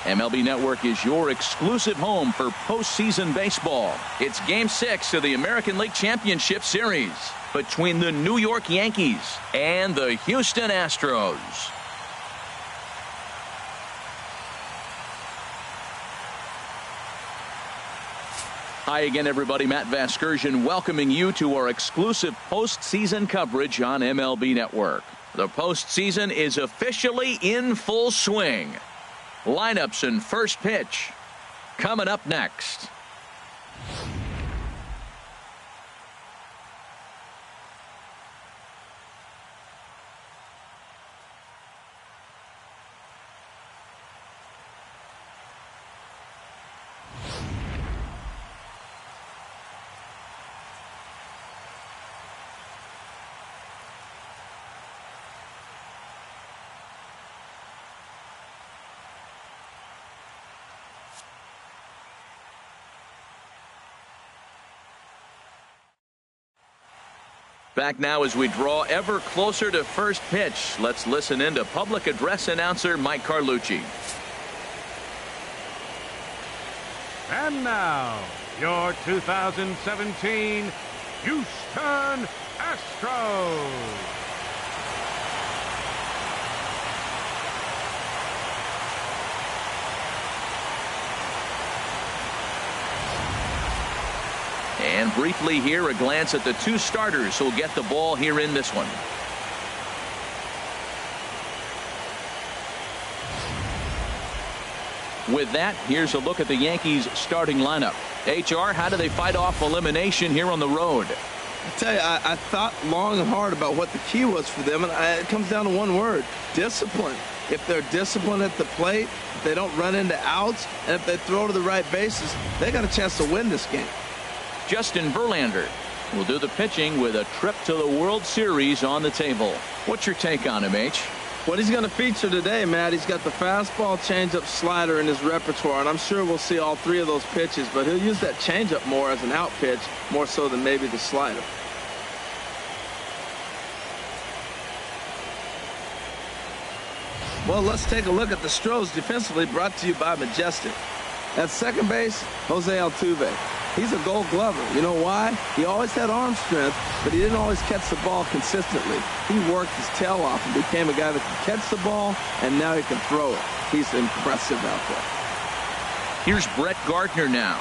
MLB Network is your exclusive home for postseason baseball. It's Game 6 of the American League Championship Series between the New York Yankees and the Houston Astros. Hi again, everybody. Matt Vasgersian welcoming you to our exclusive postseason coverage on MLB Network. The postseason is officially in full swing. Lineups and first pitch coming up next. Back now as we draw ever closer to first pitch. Let's listen in to public address announcer Mike Carlucci. And now, your 2017 Houston Astros. And briefly here, a glance at the two starters who'll get the ball here in this one. With that, here's a look at the Yankees starting lineup. HR, how do they fight off elimination here on the road? I tell you, I thought long and hard about what the key was for them, and it comes down to one word: discipline. If they're disciplined at the plate, if they don't run into outs, and if they throw to the right bases, they got a chance to win this game. Justin Verlander will do the pitching with a trip to the World Series on the table. What's your take on him, H? What he's going to feature today, Matt, he's got the fastball, changeup, slider in his repertoire, and I'm sure we'll see all three of those pitches, but he'll use that changeup more as an out pitch, more so than maybe the slider. Well, let's take a look at the Stros defensively, brought to you by Majestic. At second base, Jose Altuve. He's a Gold Glover. You know why? He always had arm strength, but he didn't always catch the ball consistently. He worked his tail off and became a guy that can catch the ball, and now he can throw it. He's impressive out there. Here's Brett Gardner now,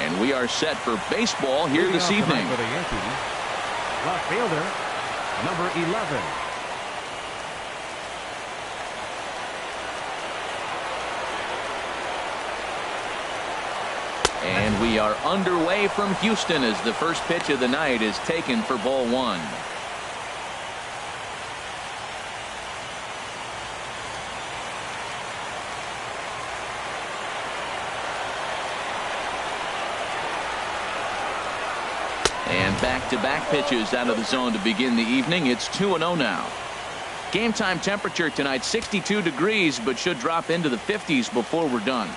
and we are set for baseball here this evening. For the Yankees, left fielder, number 11. And we are underway from Houston as the first pitch of the night is taken for ball one. And back-to-back pitches out of the zone to begin the evening. It's 2-0 now. Game time temperature tonight 62 degrees, but should drop into the 50s before we're done.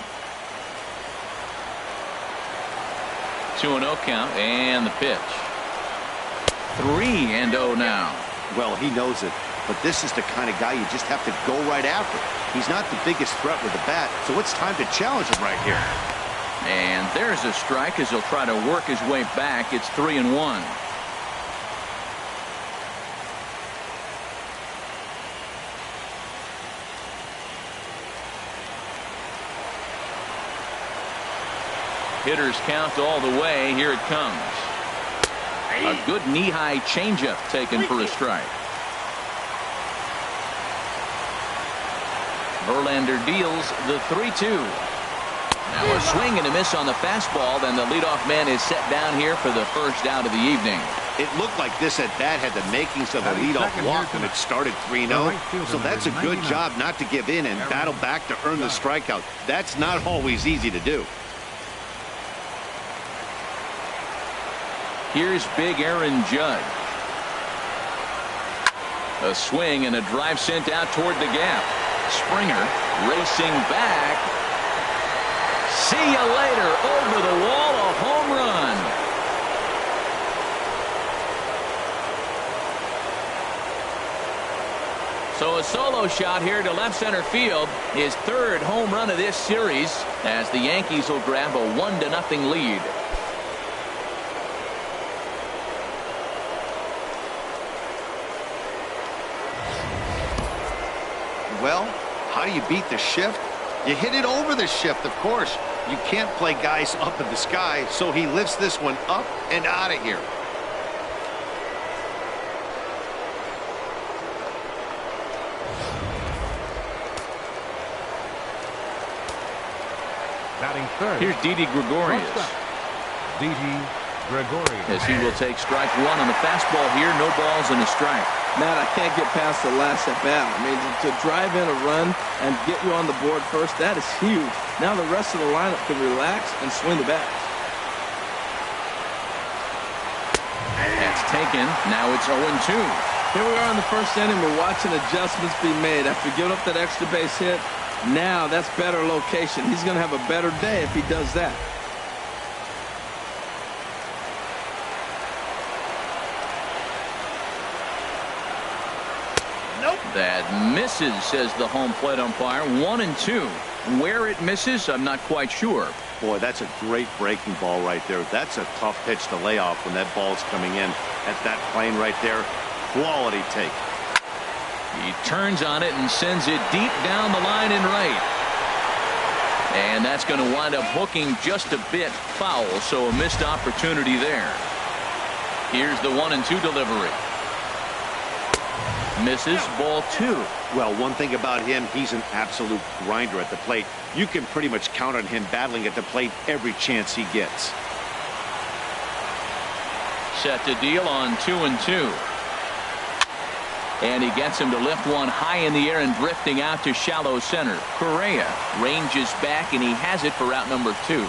2-0 count, and the pitch. 3-0 now. Well, he knows it, but this is the kind of guy you just have to go right after. He's not the biggest threat with the bat, so it's time to challenge him right here. And there's a strike as he'll try to work his way back. It's 3-1. Hitters count all the way. Here it comes. A good knee-high changeup taken for a strike. Verlander deals the 3-2. Now a swing and a miss on the fastball. Then the leadoff man is set down here for the first out of the evening. It looked like this at bat had the makings of a leadoff walk when it started 3-0. So that's a good job not to give in and battle back to earn the strikeout. That's not always easy to do. Here's big Aaron Judge. A swing and a drive sent out toward the gap. Springer racing back. See you later. Over the wall, a home run. So a solo shot here to left center field. His third home run of this series as the Yankees will grab a 1-0 lead. Well, how do you beat the shift? You hit it over the shift, of course. You can't play guys up in the sky, so he lifts this one up and out of here. Batting third. Here's Didi Gregorius. Didi Gregorius. As he will take strike one on the fastball here. No balls and a strike. Matt, I can't get past the last at bat. I mean, to drive in a run and get you on the board first, that is huge. Now the rest of the lineup can relax and swing the bats. That's taken. Now it's 0-2. Here we are in the first inning. We're watching adjustments be made after giving up that extra base hit. Now that's better location. He's going to have a better day if he does that. That misses, says the home plate umpire. 1-2. Where it misses, I'm not quite sure. Boy, that's a great breaking ball right there. That's a tough pitch to lay off when that ball's coming in at that plane right there. Quality take. He turns on it and sends it deep down the line and right. And that's going to wind up hooking just a bit foul, so a missed opportunity there. Here's the 1-2 delivery. Misses, ball 2. Well, one thing about him, he's an absolute grinder at the plate. You can pretty much count on him battling at the plate every chance he gets. Set to deal on 2-2. And he gets him to lift one high in the air and drifting out to shallow center. Correa ranges back, and he has it for out number 2.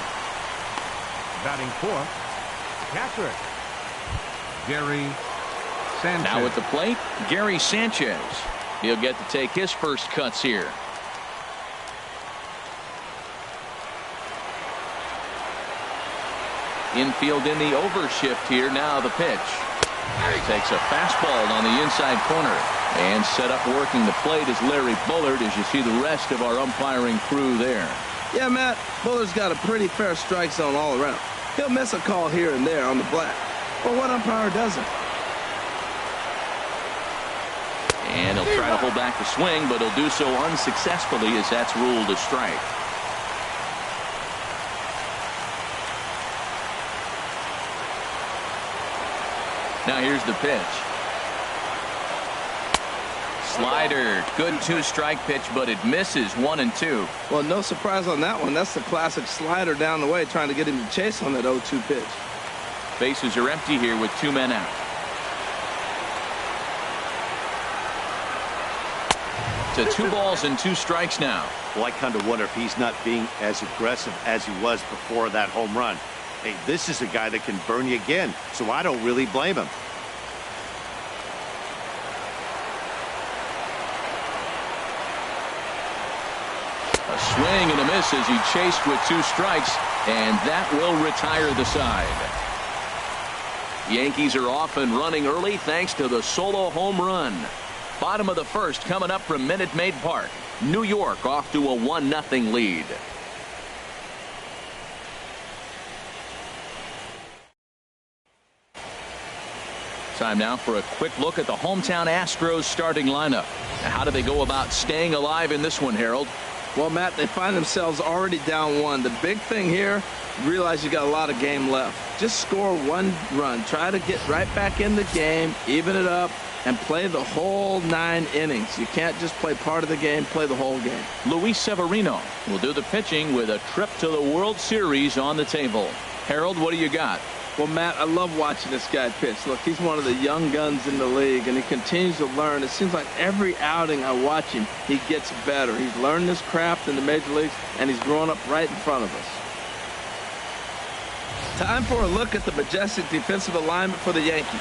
Batting fourth, catcher Gary Sanchez. Now at the plate, Gary Sanchez. He'll get to take his first cuts here. Infield in the overshift here. Now the pitch. Takes a fastball on the inside corner. And set up working the plate is Larry Bullard, as you see the rest of our umpiring crew there. Yeah, Matt, Bullard's got a pretty fair strike zone all around. He'll miss a call here and there on the black. But what umpire doesn't? And he'll try to hold back the swing, but he'll do so unsuccessfully as that's ruled a strike. Now here's the pitch. Slider. Good 2-strike pitch, but it misses. 1-2. Well, no surprise on that one. That's the classic slider down the way, trying to get him to chase on that 0-2 pitch. Bases are empty here with 2 men out. To 2 balls and 2 strikes now. Well, I kind of wonder if he's not being as aggressive as he was before that home run. Hey, this is a guy that can burn you again, so I don't really blame him. A swing and a miss as he chased with 2 strikes, and that will retire the side. Yankees are off and running early thanks to the solo home run. Bottom of the first coming up from Minute Maid Park. New York off to a 1-0 lead. Time now for a quick look at the hometown Astros starting lineup. Now, how do they go about staying alive in this one, Harold? Well, Matt, they find themselves already down 1. The big thing here, realize you got a lot of game left. Just score 1 run. Try to get right back in the game, even it up, and play the whole 9 innings. You can't just play part of the game, play the whole game. Luis Severino will do the pitching with a trip to the World Series on the table. Harold, what do you got? Well, Matt, I love watching this guy pitch. Look, he's one of the young guns in the league, and he continues to learn. It seems like every outing I watch him, he gets better. He's learned this craft in the major leagues, and he's growing up right in front of us. Time for a look at the majestic defensive alignment for the Yankees.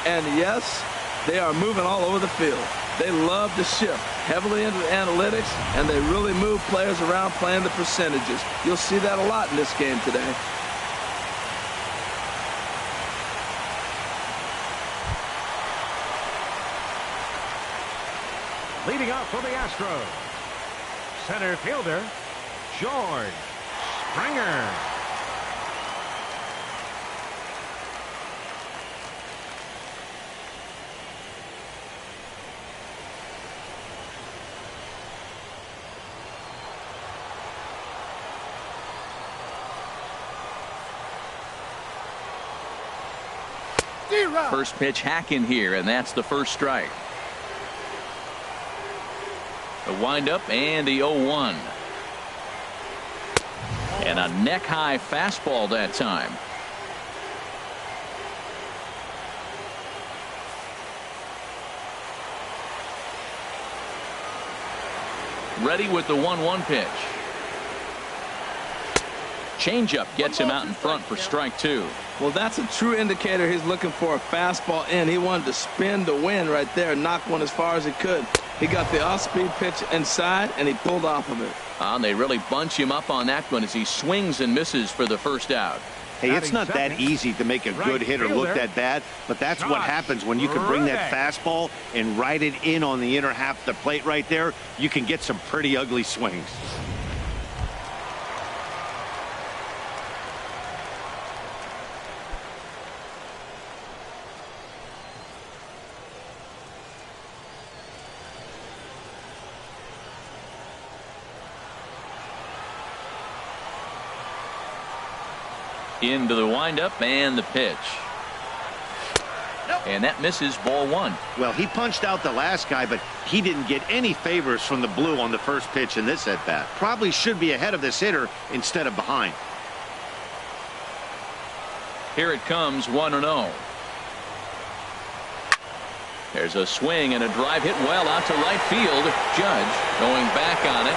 And yes, they are moving all over the field. They love to shift heavily into analytics, and they really move players around playing the percentages. You'll see that a lot in this game today. Leading off for the Astros, center fielder, George Springer. First pitch hacking here, and that's the first strike. The windup and the 0-1. And a neck-high fastball that time. Ready with the 1-1 pitch. Changeup gets him out in front for strike two. Well, that's a true indicator he's looking for a fastball in. He wanted to spin the wind right there, knock one as far as he could. He got the off-speed pitch inside, and he pulled off of it. And they really bunch him up on that one as he swings and misses for the first out. Hey, it's not that easy to make a good hitter look that bad, but that's what happens when you can bring that fastball and ride it in on the inner half of the plate right there. You can get some pretty ugly swings. Into the windup and the pitch. And that misses, ball one. Well, he punched out the last guy, but he didn't get any favors from the blue on the first pitch in this at-bat. Probably should be ahead of this hitter instead of behind. Here it comes, 1-0. There's a swing and a drive hit well out to right field. Judge going back on it.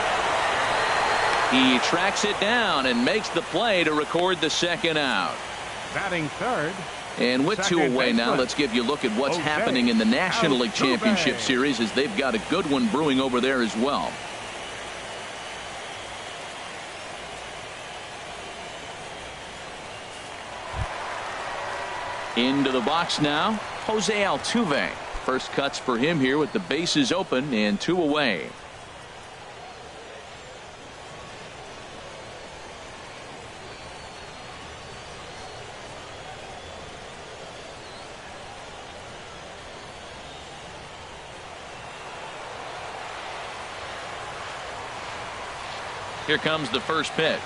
He tracks it down and makes the play to record the second out. Batting third. And with two away now, let's give you a look at what's happening in the National League Championship Series, as they've got a good one brewing over there as well. Into the box now, Jose Altuve. First cuts for him here with the bases open and two away. Here comes the first pitch.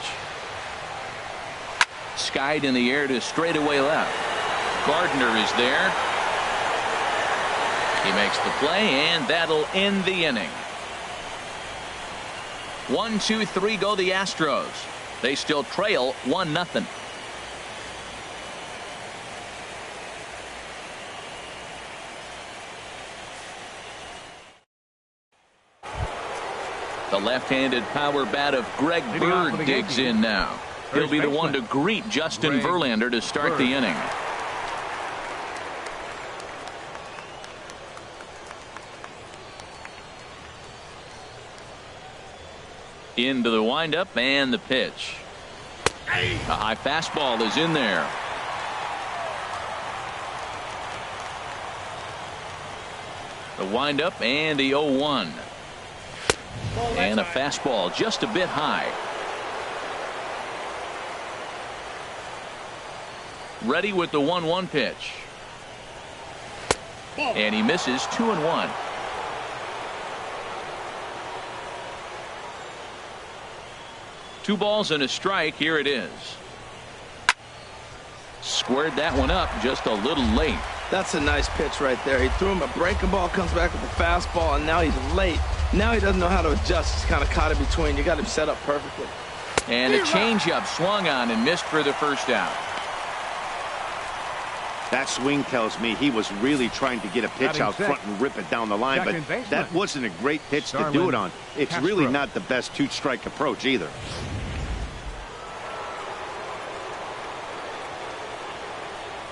Skied in the air to straightaway left. Gardner is there. He makes the play, and that'll end the inning. 1, 2, 3 go the Astros. They still trail 1-0. The left-handed power bat of Greg Bird digs in now. He'll be the one to greet Justin Verlander to start the inning. Into the windup and the pitch. A high fastball is in there. The windup and the 0-1. And a fastball just a bit high. Ready with the 1-1 pitch. And he misses, 2-1. Two balls and a strike. Here it is. Squared that one up just a little late. That's a nice pitch right there. He threw him a breaking ball, comes back with a fastball, and now he's late. Now he doesn't know how to adjust. He's kind of caught in between. You got him set up perfectly. And a changeup swung on and missed for the first out. That swing tells me he was really trying to get a pitch out front and rip it down the line, but that wasn't a great pitch to do it on. It's really not the best two-strike approach either.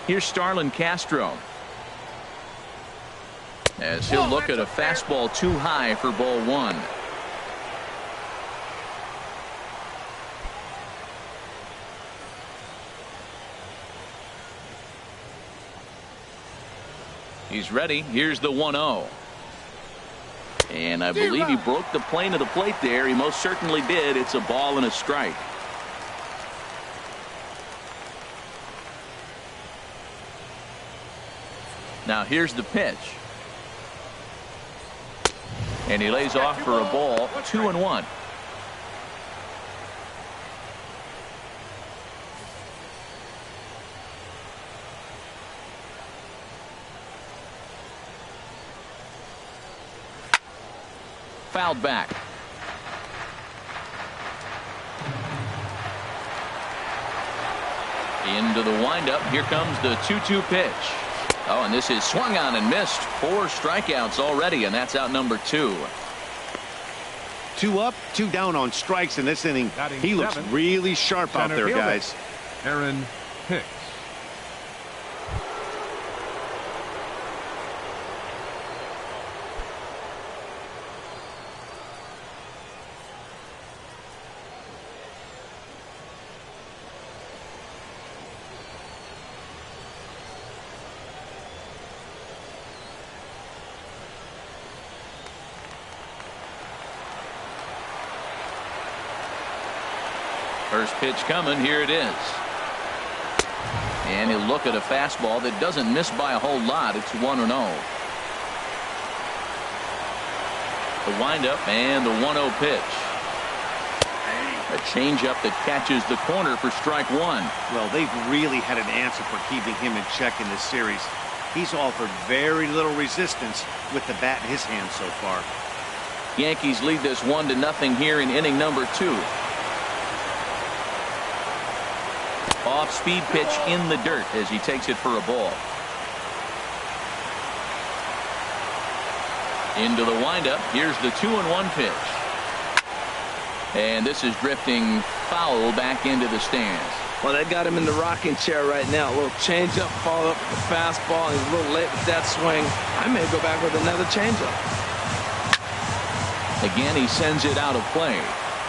Here's Starlin Castro, as he'll look at a fastball too high for ball one. He's ready. Here's the 1-0. And I believe he broke the plane of the plate there. He most certainly did. It's a ball and a strike. Now here's the pitch. And he lays off for a ball. 2-1. Fouled back. Into the windup. Here comes the 2-2 pitch. Oh, and this is swung on and missed. 4 strikeouts already, and that's out number 2. 2 up, 2 down on strikes in this inning. He looks really sharp out there, guys. Aaron Hicks. First pitch coming. Here it is. And he'll look at a fastball that doesn't miss by a whole lot. It's 1-0. The windup and the 1-0 pitch. A changeup that catches the corner for strike 1. Well, they've really had an answer for keeping him in check in this series. He's offered very little resistance with the bat in his hand so far. Yankees lead this 1-0 here in inning number 2. Off-speed pitch in the dirt as he takes it for a ball. Into the windup. Here's the 2-1 pitch. And this is drifting foul back into the stands. Well, that got him in the rocking chair right now. A little changeup, followed up with the fastball. He's a little late with that swing. I may go back with another changeup. Again, he sends it out of play.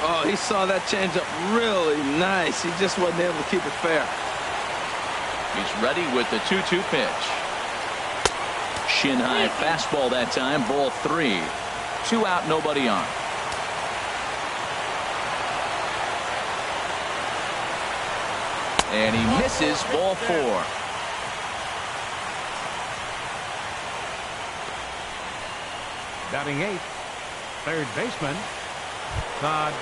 Oh, he saw that changeup really nice. He just wasn't able to keep it fair. He's ready with the 2-2 pitch. Shin high fastball that time. Ball 3. 2 out, nobody on. And he misses. Ball 4. Batting 8th, third baseman Todd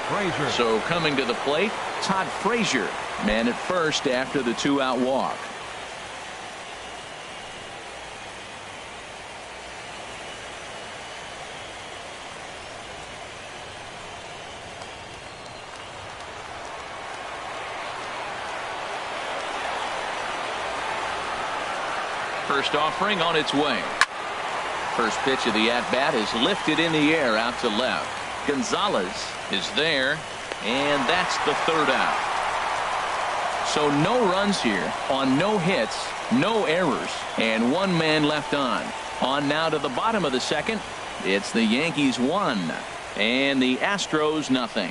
Frazier. So coming to the plate, Todd Frazier, man at first after the 2-out walk. First offering on its way. First pitch of the at-bat is lifted in the air out to left. Gonzalez is there, and that's the 3rd out. So no runs here on no hits, no errors, and 1 man left on. On now to the bottom of the 2nd. It's the Yankees 1 and the Astros 0.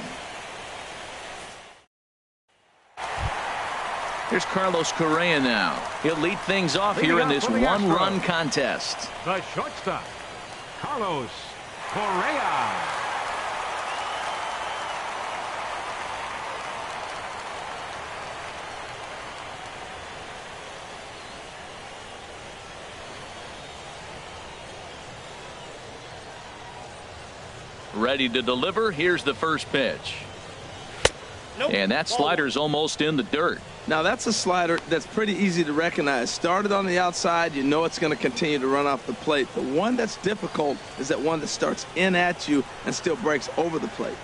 Here's Carlos Correa now. He'll lead things off here in this 1-run contest. The shortstop, Carlos Correa. Ready to deliver. Here's the first pitch. Nope. And that slider's almost in the dirt. Now that's a slider that's pretty easy to recognize. Started on the outside, you know it's going to continue to run off the plate. The one that's difficult is that one that starts in at you and still breaks over the plate.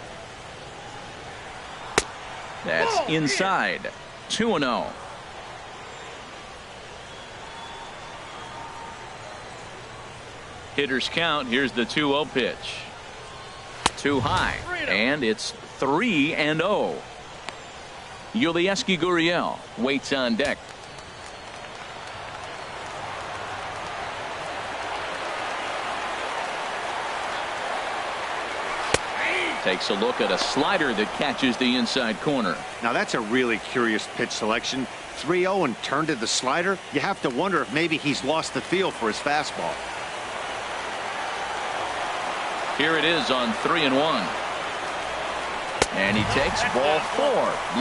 That's inside. 2-0. Hitters count. Here's the 2-0 pitch. Too high, and it's 3-0. Yulieski Gurriel waits on deck. Takes a look at a slider that catches the inside corner. Now that's a really curious pitch selection. 3-0 and turned to the slider. You have to wonder if maybe he's lost the feel for his fastball. Here it is on 3-1. And he takes ball 4.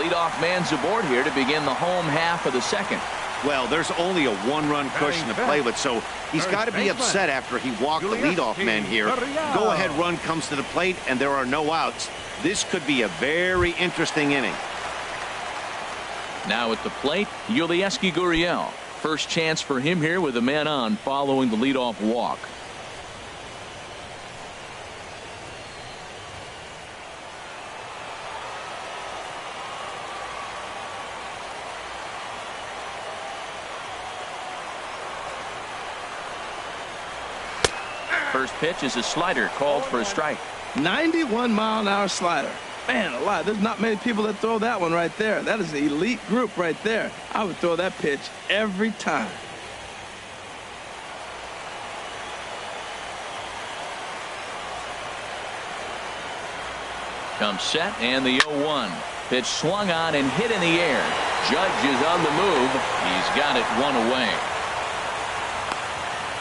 Leadoff man's aboard here to begin the home half of the second. Well, there's only a one-run cushion to play with, so he's got to be upset after he walked the leadoff man here. Go-ahead run comes to the plate, and there are no outs. This could be a very interesting inning. Now at the plate, Yulieski Gurriel. First chance for him here with a man on following the leadoff walk. First pitch is a slider called for a strike. 91-mile-an-hour slider. Man alive, there's not many people that throw that one right there. That is an elite group right there. I would throw that pitch every time. Comes set and the 0-1. Pitch swung on and hit in the air. Judge is on the move. He's got it one away.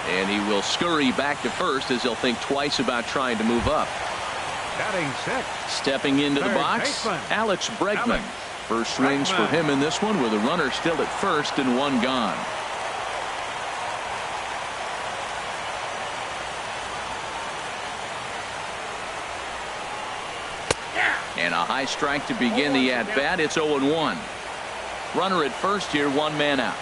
And he will scurry back to first as he'll think twice about trying to move up. Batting six. Stepping into the box, Alex Bregman. First swings for him in this one with a runner still at first and one gone. And a high strike to begin the at-bat. It's 0-1. Runner at first here, one man out.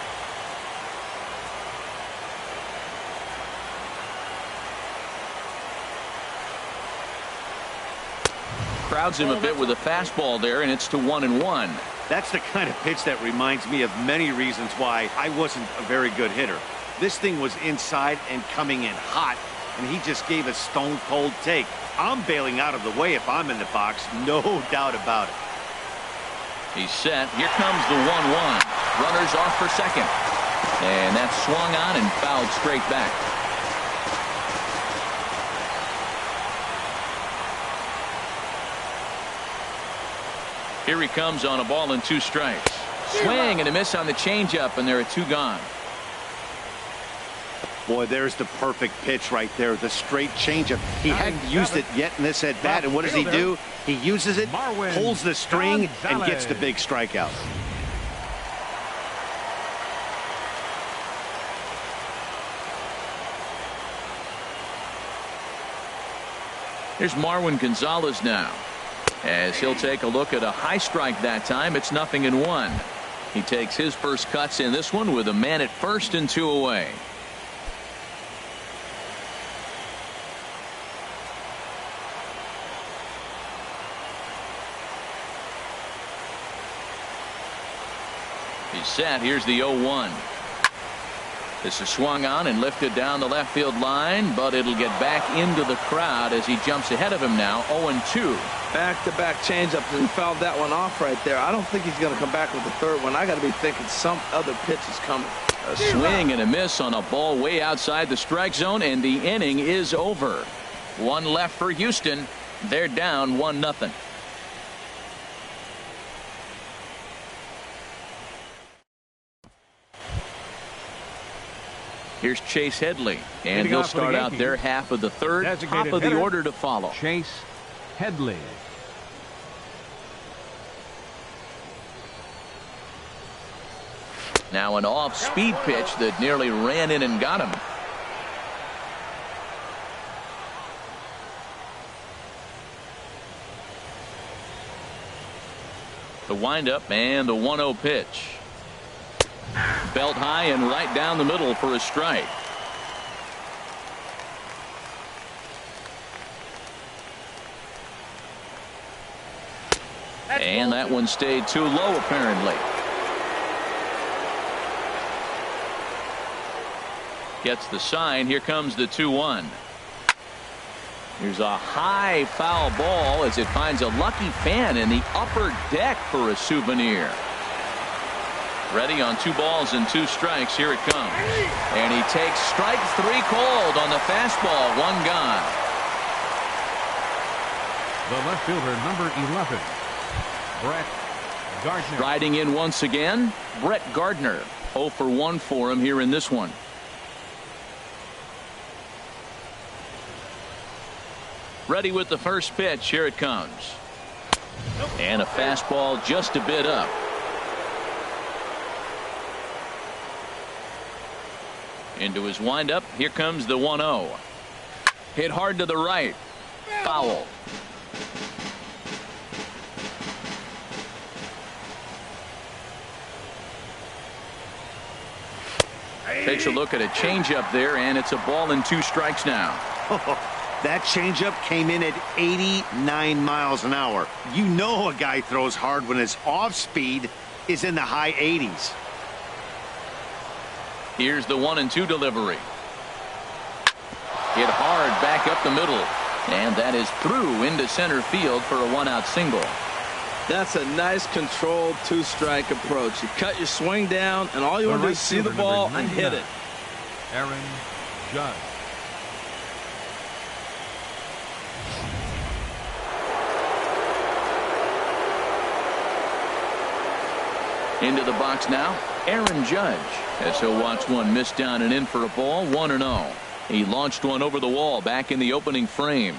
Crowds him a bit with a fastball there, and it's to 1-1. That's the kind of pitch that reminds me of many reasons why I wasn't a very good hitter. This thing was inside and coming in hot, and he just gave a stone-cold take. I'm bailing out of the way if I'm in the box, no doubt about it. He's set. Here comes the 1-1. Runners off for second. And that's swung on and fouled straight back. Here he comes on a ball and 2 strikes. Swing and a miss on the changeup, and there are 2 gone. Boy, there's the perfect pitch right there. The straight changeup. He hadn't used it yet in this at bat, and what does he do? He uses it, pulls the string, and gets the big strikeout. Here's Marwin Gonzalez now, as he'll take a look at a high strike that time. It's 0-1. He takes his first cuts in this one with a man at first and 2 away. He's set. Here's the 0-1. This is swung on and lifted down the left field line, but it'll get back into the crowd as he jumps ahead of him now. 0-2. Back-to-back changeups, and he fouled that one off right there. I don't think he's going to come back with the third one. I got to be thinking some other pitch is coming. A swing and a miss on a ball way outside the strike zone, and the inning is over. 1 left for Houston. They're down 1-0. Here's Chase Headley, and he'll start out their half of the third. Top of the order to follow. Chase Headley. Now an off-speed pitch that nearly ran in and got him. The windup and the 1-0 pitch. Belt high and right down the middle for a strike. And that one stayed too low apparently. Gets the sign. Here comes the 2-1. Here's a high foul ball as it finds a lucky fan in the upper deck for a souvenir. Ready on 2 balls and 2 strikes. Here it comes. And he takes strike 3 called on the fastball. 1 gone. The left fielder, number 11, Brett Gardner. Riding in once again, Brett Gardner. 0 for 1 for him here in this one. Ready with the first pitch. Here it comes. And a fastball just a bit up. Into his windup. Here comes the 1-0. Hit hard to the right. Foul. Takes a look at a changeup there, and it's a ball and 2 strikes now. That changeup came in at 89 miles an hour. You know a guy throws hard when his off speed is in the high 80s. Here's the 1-2 delivery. Hit hard back up the middle, and that is through into center field for a 1-out single. That's a nice controlled 2-strike approach. You cut your swing down, and all you want to do is see the ball and hit it. Aaron Judge. Into the box now, Aaron Judge, as he'll watch one miss down and in for a ball, 1-0. He launched one over the wall back in the opening frame.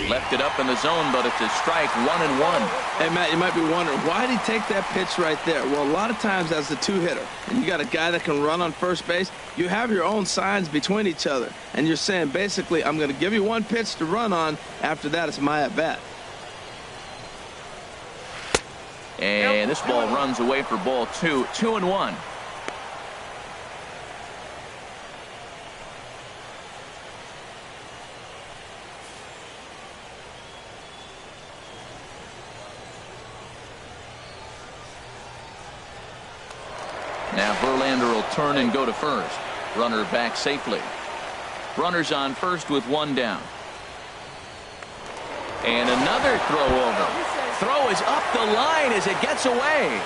Left it up in the zone, but it's a strike, 1-1. Hey, Matt, you might be wondering, why did he take that pitch right there? Well, a lot of times as a 2-hitter, and you got a guy that can run on first base, you have your own signs between each other. And you're saying, basically, I'm going to give you one pitch to run on. After that, it's my at-bat. And this ball runs away for ball 2, 2-1. Now Verlander will turn and go to first. Runner back safely. Runners on first with 1 down. And another throw over. Throw is up the line as it gets away.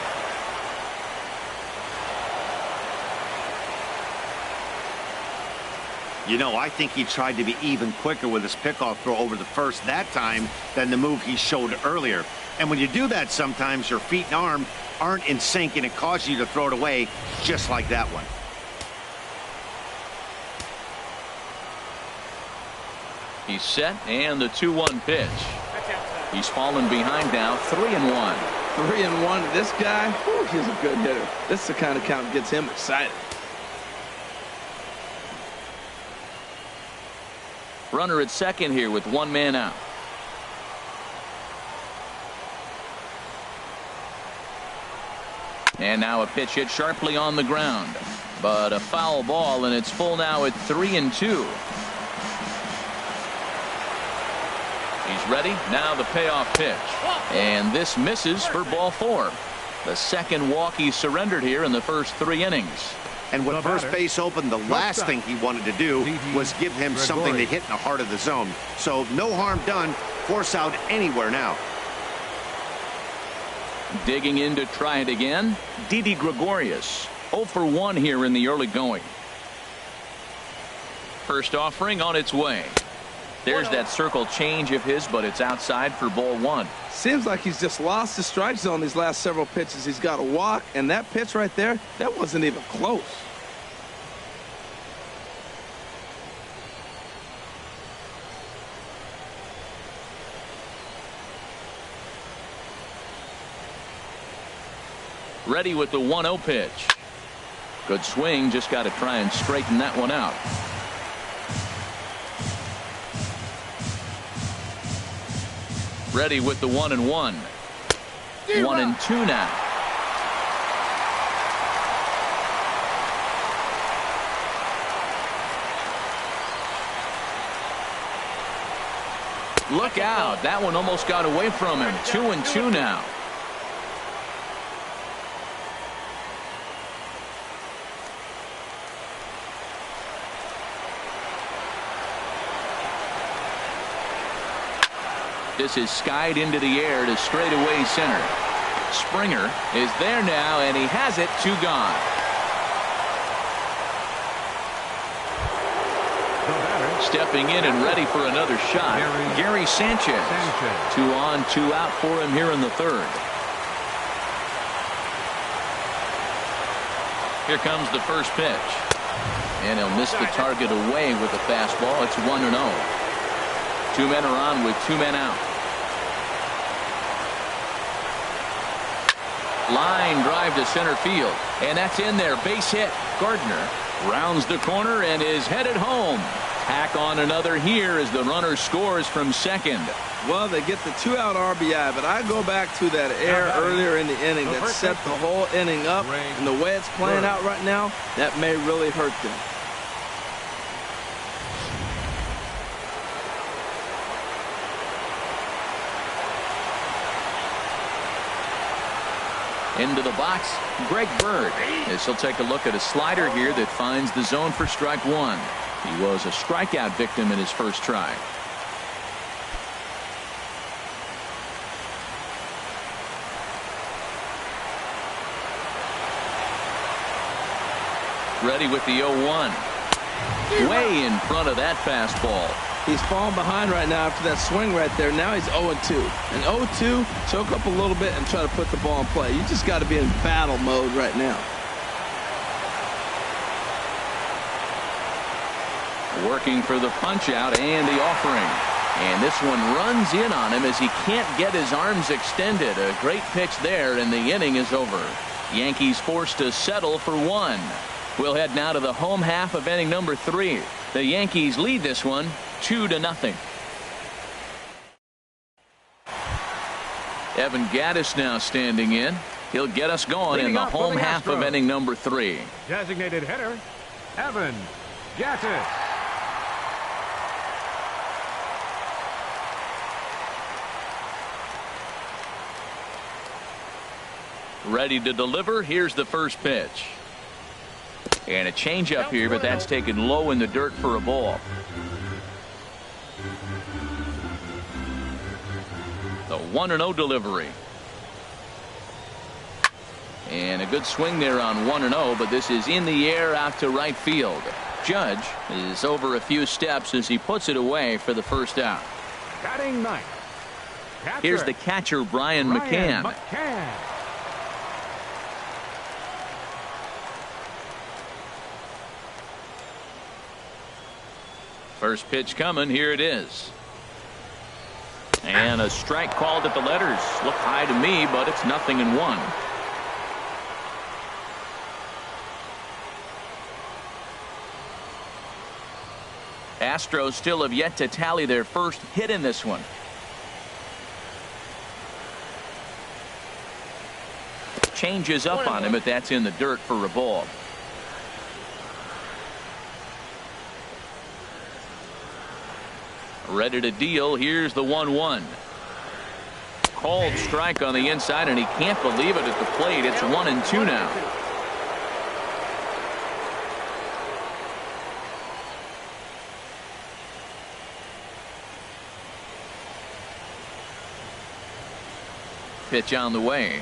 You know, I think he tried to be even quicker with his pickoff throw over the first that time than the move he showed earlier. And when you do that, sometimes your feet and arm aren't in sync, and it causes you to throw it away just like that one. He's set, and the 2-1 pitch. He's fallen behind now, 3-1. 3-1. This guy, whew, he's a good hitter. This is the kind of count that gets him excited. Runner at second here with 1 man out. And now a pitch hit sharply on the ground, but a foul ball, and it's full now at 3-2. He's ready. Now the payoff pitch, and this misses for ball 4. The second walk he surrendered here in the first 3 innings. And when first base opened, the last thing he wanted to do was give him something to hit in the heart of the zone. So no harm done. Force out anywhere now. Digging in to try it again, Didi Gregorius, 0 for 1 here in the early going. First offering on its way. There's that circle change of his, but it's outside for ball 1. Seems like he's just lost the strike zone these last several pitches. He's got a walk, and that pitch right there, that wasn't even close. Ready with the 1-0 pitch. Good swing, just got to try and straighten that one out. Ready with the 1-1. 1-2 now. Look out. That one almost got away from him. 2-2 now. This is skied into the air to straightaway center. Springer is there now, and he has it. 2 gone. The batter, Stepping in and ready for another shot, Gary Sanchez. 2 on, 2 out for him here in the third. Here comes the first pitch. And he'll miss the target away with the fastball. It's 1-0. 2 men are on with 2 men out. Line drive to center field. And that's in there. Base hit. Gardner rounds the corner and is headed home. Tack on another here as the runner scores from second. Well, they get the 2-out RBI, but I go back to that error earlier in the inning that set the whole inning up, and the way it's playing out right now, that may really hurt them. Into the box, Greg Bird, as he'll take a look at a slider here that finds the zone for strike 1. He was a strikeout victim in his first try. Ready with the 0-1. Way in front of that fastball. He's falling behind right now after that swing right there. Now he's 0-2. And 0-2, choke up a little bit and try to put the ball in play. You just got to be in battle mode right now. Working for the punch out and the offering. And this one runs in on him as he can't get his arms extended. A great pitch there, and the inning is over. Yankees forced to settle for 1. We'll head now to the home half of inning number 3. The Yankees lead this one 2-0. Evan Gattis now standing in. He'll get us going in the home half of inning number 3. Designated hitter, Evan Gattis. Ready to deliver. Here's the first pitch. And a changeup here, but that's taken low in the dirt for a ball. The 1-0 delivery. And a good swing there on 1-0, but this is in the air out to right field. Judge is over a few steps as he puts it away for the first out. Batting ninth. Here's the catcher, Brian McCann. First pitch coming. Here it is. And a strike called at the letters. Look high to me, but it's 0-1. Astros still have yet to tally their first hit in this one. Changes up on him, but that's in the dirt for a ball. Ready to deal. Here's the 1-1. Called strike on the inside, and he can't believe it at the plate. It's 1-2 now. Pitch on the way.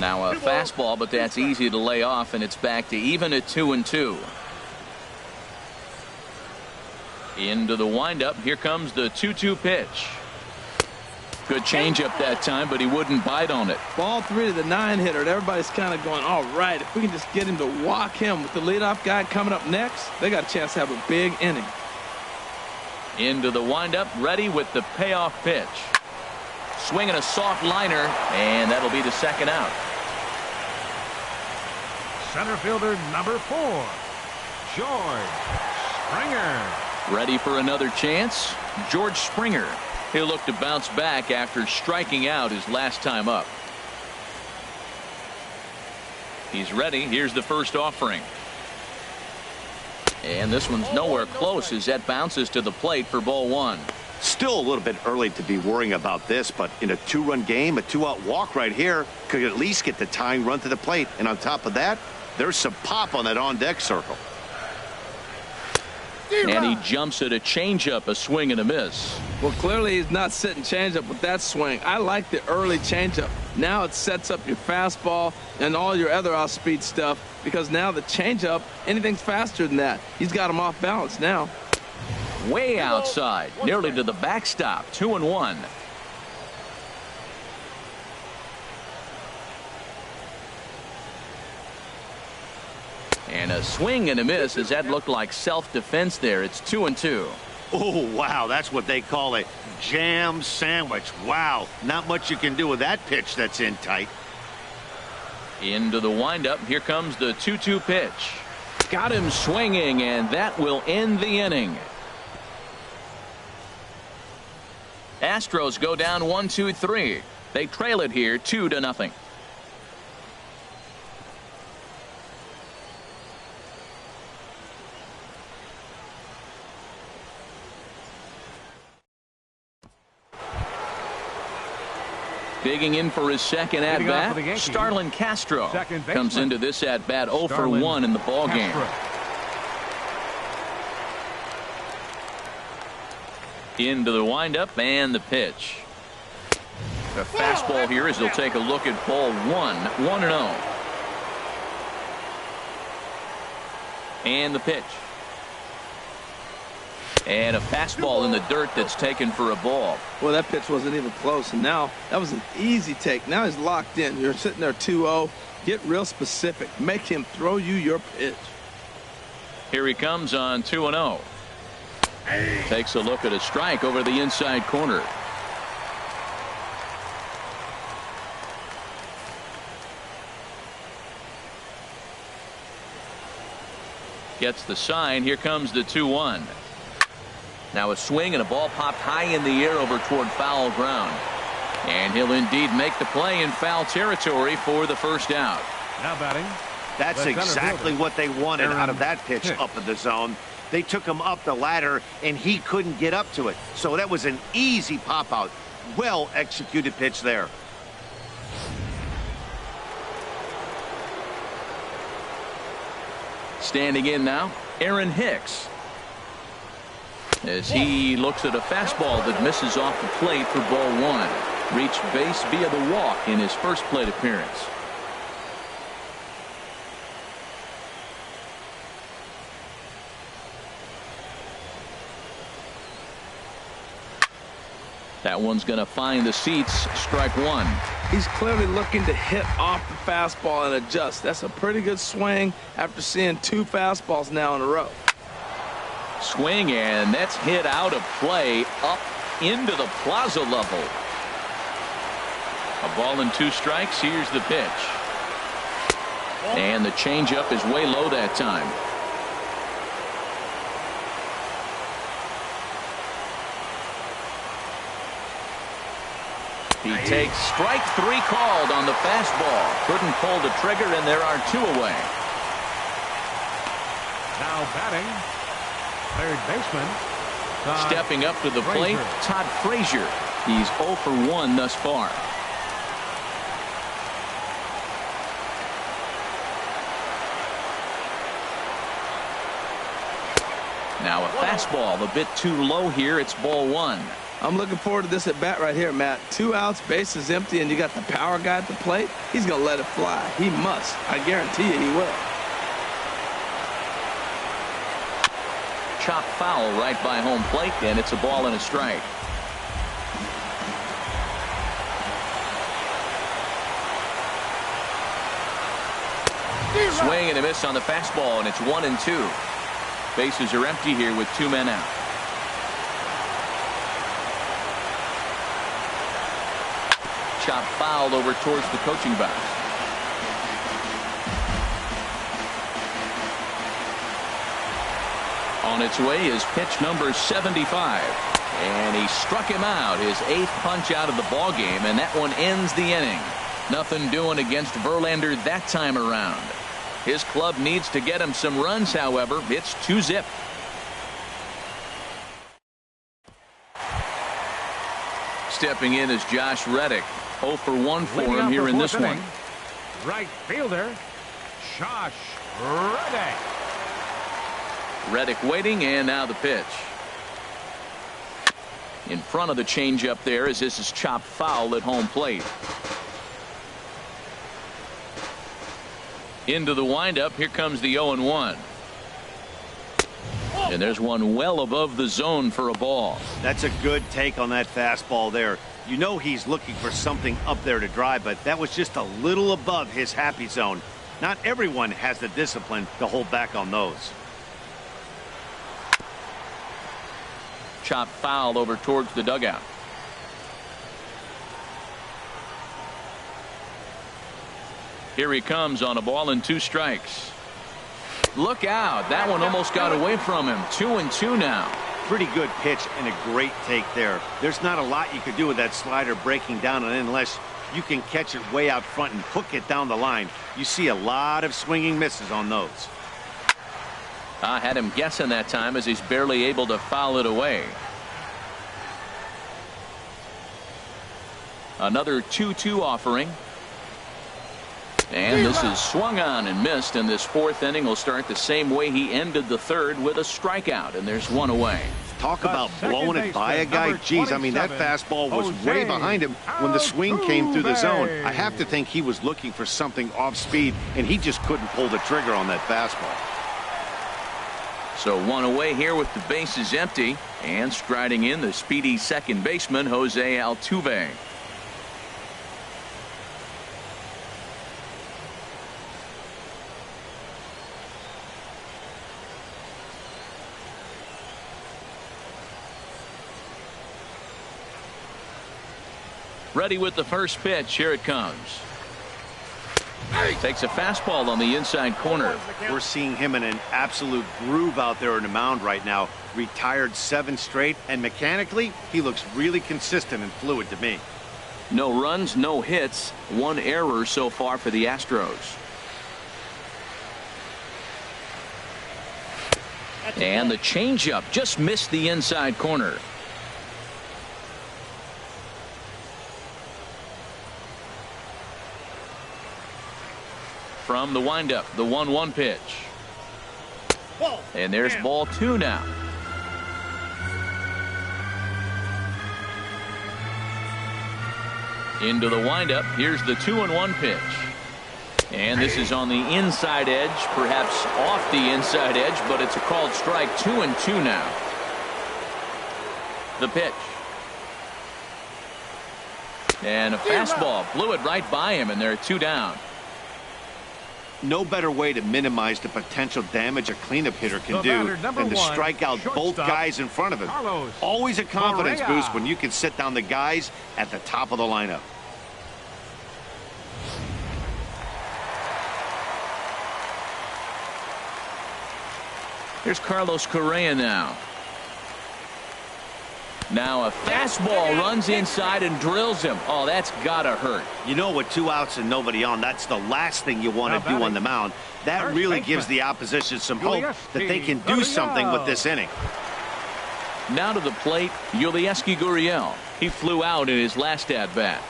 Now a fastball, but that's easy to lay off, and it's back to even at 2-2. Into the windup. Here comes the 2-2 pitch. Good changeup that time, but he wouldn't bite on it. Ball 3 to the 9-hitter, and everybody's kind of going, all right, if we can just get him to walk him with the leadoff guy coming up next, they got a chance to have a big inning. Into the windup, ready with the payoff pitch. Swinging a soft liner, and that'll be the second out. Center fielder number 4, George Springer. Ready for another chance. George Springer. He'll look to bounce back after striking out his last time up. He's ready. Here's the first offering. And this one's nowhere close as that bounces to the plate for ball 1. Still a little bit early to be worrying about this, but in a 2-run game, a 2-out walk right here could at least get the tying run to the plate. And on top of that, there's some pop on that on-deck circle. And he jumps at a changeup, a swing and a miss. Well, clearly he's not sitting changeup with that swing. I like the early changeup. Now it sets up your fastball and all your other off-speed stuff, because now the changeup, anything's faster than that. He's got him off balance now. Way outside, nearly to the backstop. 2-1. And a swing and a miss, as that looked like self-defense there. It's 2-2. Oh, wow, that's what they call a jam sandwich. Wow, not much you can do with that pitch that's in tight. Into the windup. Here comes the 2-2 pitch. Got him swinging, and that will end the inning. Astros go down 1-2-3. They trail it here 2-0. Digging in for his second at-bat, Starlin Castro comes into this at-bat 0 for 1 in the ballgame. Into the windup and the pitch. The fastball here as he'll take a look at ball 1, 1-0. And the pitch. And a fastball in the dirt that's taken for a ball. Well, that pitch wasn't even close, and now that was an easy take. Now he's locked in. You're sitting there 2-0. Get real specific. Make him throw you your pitch. Here he comes on 2-0. Takes a look at a strike over the inside corner. Gets the sign. Here comes the 2-1. Now a swing and a ball popped high in the air over toward foul ground. And he'll indeed make the play in foul territory for the first out. Now batting. That's exactly what they wanted out of that pitch up in the zone. They took him up the ladder, and he couldn't get up to it. So that was an easy pop-out. Well-executed pitch there. Standing in now, Aaron Hicks. As he looks at a fastball that misses off the plate for ball 1. Reached base via the walk in his first plate appearance. That one's going to find the seats. Strike 1. He's clearly looking to hit off the fastball and adjust. That's a pretty good swing after seeing 2 fastballs now in a row. Swing, and that's hit out of play up into the plaza level. A ball and 2 strikes. Here's the pitch. And the changeup is way low that time. He takes strike 3 called on the fastball. Couldn't pull the trigger, and there are 2 away. Now batting, third baseman. Stepping up to the plate, Todd Frazier. He's 0 for 1 thus far. Now a fastball a bit too low here. It's ball 1. I'm looking forward to this at bat right here, Matt. 2 outs, base is empty, and you got the power guy at the plate. He's going to let it fly. He must. I guarantee you he will. Chop foul right by home plate, and it's a ball and a strike. Swing and a miss on the fastball, and it's 1-2. Bases are empty here with 2 men out. Chop foul over towards the coaching box. On its way is pitch number 75. And he struck him out, his 8th punch out of the ball game, and that one ends the inning. Nothing doing against Verlander that time around. His club needs to get him some runs, however. It's 2-0. Stepping in is Josh Reddick. 0 for 1 for him here in this one. Right fielder, Josh Reddick. Reddick waiting, and now the pitch. In front of the changeup there as this is chopped foul at home plate. Into the windup. Here comes the 0-1. And there's one well above the zone for a ball. That's a good take on that fastball there. You know he's looking for something up there to drive, but that was just a little above his happy zone. Not everyone has the discipline to hold back on those. Chop foul over towards the dugout. Here he comes on a ball and 2 strikes. Look out. That one almost got away from him. 2-2 now. Pretty good pitch and a great take there. There's not a lot you could do with that slider breaking down, and unless you can catch it way out front and hook it down the line, you see a lot of swinging misses on those. I had him guessing that time as he's barely able to foul it away. Another 2-2 offering. And this is swung on and missed, and this 4th inning will start the same way he ended the 3rd with a strikeout, and there's 1 away. Talk about blowing it by a guy. Geez, I mean, that fastball was way behind him when the swing came through the zone. I have to think he was looking for something off speed, and he just couldn't pull the trigger on that fastball. So 1 away here with the bases empty, and striding in the speedy second baseman, Jose Altuve. Ready with the first pitch. Here it comes. Takes a fastball on the inside corner. We're seeing him in an absolute groove out there on the mound right now. Retired 7 straight, and mechanically, he looks really consistent and fluid to me. No runs, no hits, 1 error so far for the Astros. And the changeup just missed the inside corner. From the windup, the 1-1 pitch. And there's ball 2 now. Into the windup. Here's the 2-1 pitch. And this is on the inside edge, perhaps off the inside edge, but it's a called strike. 2-2 now. The pitch. And a fastball blew it right by him, and they're 2 down. No better way to minimize the potential damage a cleanup hitter can do than to strike out both guys in front of him. Always a confidence boost when you can sit down the guys at the top of the lineup. Here's Carlos Correa now. Now a fastball runs inside and drills him. Oh, that's gotta hurt. You know, with 2 outs and nobody on, that's the last thing you want to do on the mound. That really gives the opposition some hope that they can do something with this inning. Now to the plate, Yulieski Gurriel. He flew out in his last at-bat.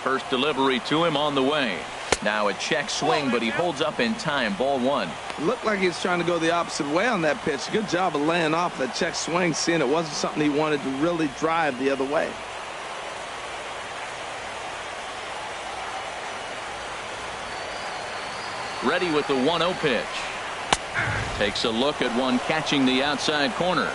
First delivery to him on the way. Now a check swing, but he holds up in time. Ball 1. It looked like he was trying to go the opposite way on that pitch. Good job of laying off that check swing, seeing it wasn't something he wanted to really drive the other way. Ready with the 1-0 pitch. Takes a look at one catching the outside corner.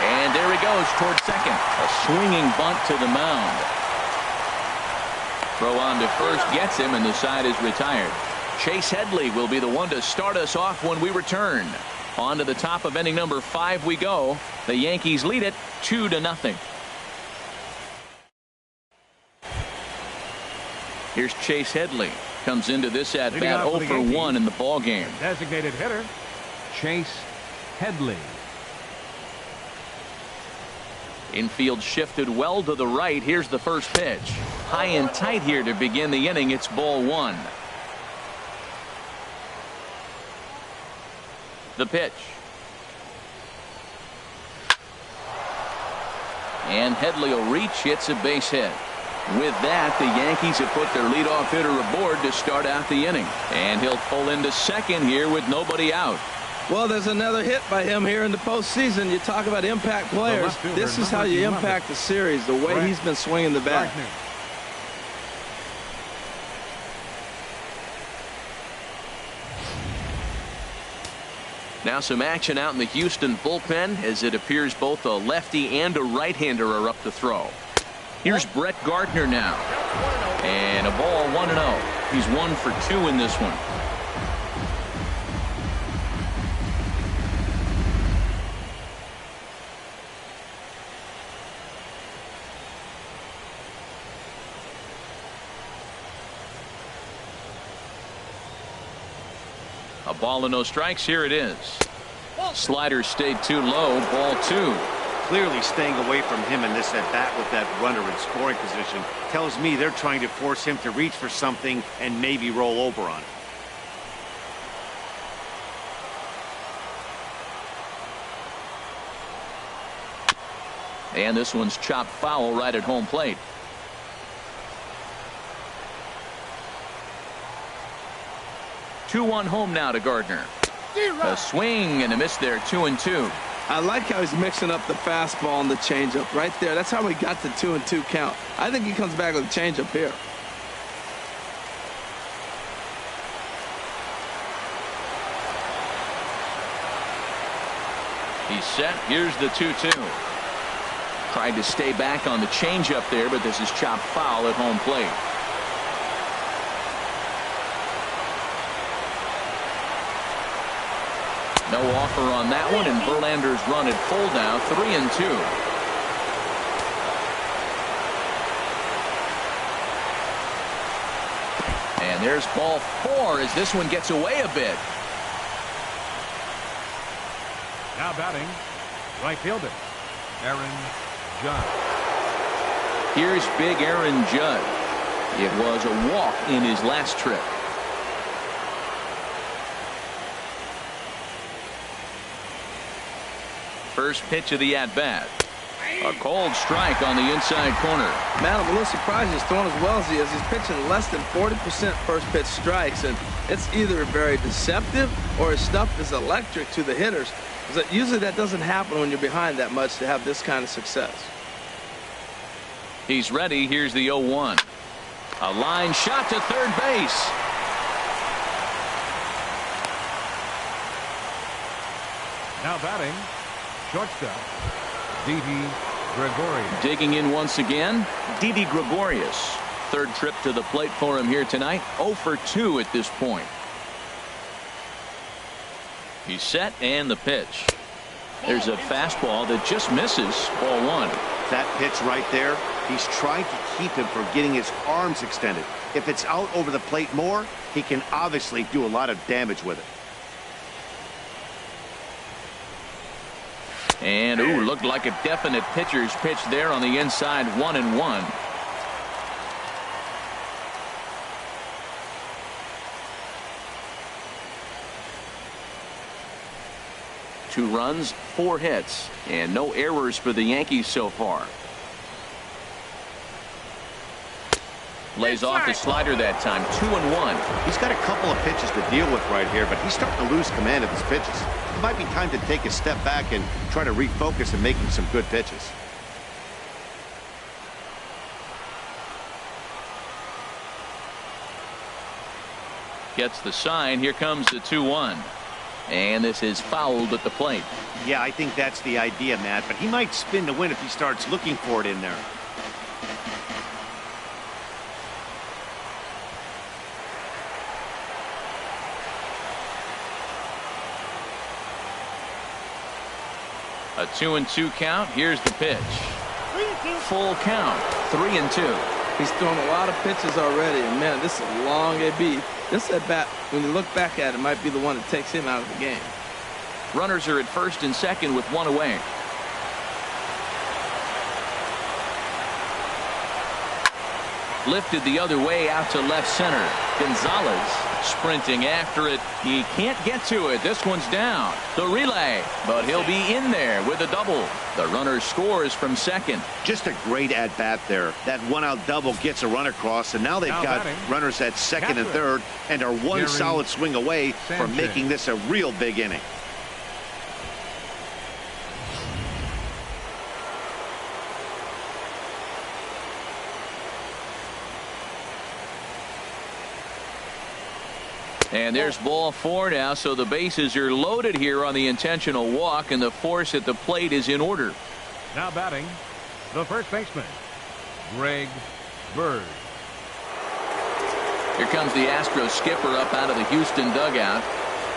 And there he goes toward second. A swinging bunt to the mound. Throw on to first gets him, and the side is retired. Chase Headley will be the one to start us off when we return. On to the top of inning number 5 we go. The Yankees lead it 2-0. Here's Chase Headley. Comes into this at bat 0 for 1 in the ball game. Designated hitter, Chase Headley. Infield shifted well to the right. Here's the first pitch. High and tight here to begin the inning. It's ball 1. The pitch. And Headley will reach, hits a base hit. With that, the Yankees have put their leadoff hitter aboard to start out the inning. And he'll pull into second here with nobody out. Well, there's another hit by him here in the postseason. You talk about impact players. This is how you impact the series, the way he's been swinging the bat. Now some action out in the Houston bullpen, as it appears both a lefty and a right-hander are up to throw. Here's Brett Gardner now. And a ball 1-0. He's 1 for 2 in this one. A ball and no strikes. Here it is. Slider stayed too low. Ball 2. Clearly staying away from him in this at bat with that runner in scoring position tells me they're trying to force him to reach for something and maybe roll over on it. And this one's chopped foul right at home plate. Two-one home now to Gardner. A swing and a miss there. 2-2. I like how he's mixing up the fastball and the changeup right there. That's how we got the 2-2 count. I think he comes back with a changeup here. He's set. Here's the 2-2. Tried to stay back on the changeup there, but this is chopped foul at home plate. No offer on that one, and Verlander's run at full now. 3-2. And there's ball 4 as this one gets away a bit. Now batting, right fielder, Aaron Judge. Here's big Aaron Judge. It was a walk in his last trip. First pitch of the at-bat. A cold strike on the inside corner. Man, I'm a little surprised he's throwing as well as he is. He's pitching less than 40% first pitch strikes, and it's either very deceptive or his stuff is electric to the hitters. Usually that doesn't happen when you're behind that much to have this kind of success. He's ready. Here's the 0-1. A line shot to third base. Now batting, shortstop, Didi Gregorius. Digging in once again, Didi Gregorius. Third trip to the plate for him here tonight. 0 for 2 at this point. He's set, and the pitch. There's a fastball that just misses. Ball 1. That pitch right there, he's trying to keep him from getting his arms extended. If it's out over the plate more, he can obviously do a lot of damage with it. And, ooh, looked like a definite pitcher's pitch there on the inside. 1-1. Two runs, 4 hits, and no errors for the Yankees so far. Lays off the slider that time. 2-1. He's got a couple of pitches to deal with right here, but he's starting to lose command of his pitches. It might be time to take a step back and try to refocus and making some good pitches. Gets the sign. Here comes the 2-1. And this is fouled at the plate. Yeah, I think that's the idea, Matt, but he might spin to win if he starts looking for it in there. A 2-2 count. Here's the pitch. Full count. 3-2. He's thrown a lot of pitches already, and man, this is a long AB. This at bat, when you look back at it, might be the one that takes him out of the game. Runners are at first and second with 1 away. Lifted the other way out to left center. Gonzalez sprinting after it. He can't get to it. This one's down. The relay, but he'll be in there with a double. The runner scores from second. Just a great at-bat there. That one-out double gets a run across, and now they've got runners at second and third and are one solid swing away from making this a real big inning. And there's ball 4 now, so the bases are loaded here on the intentional walk, and the force at the plate is in order. Now batting, the first baseman, Greg Bird. Here comes the Astros skipper up out of the Houston dugout,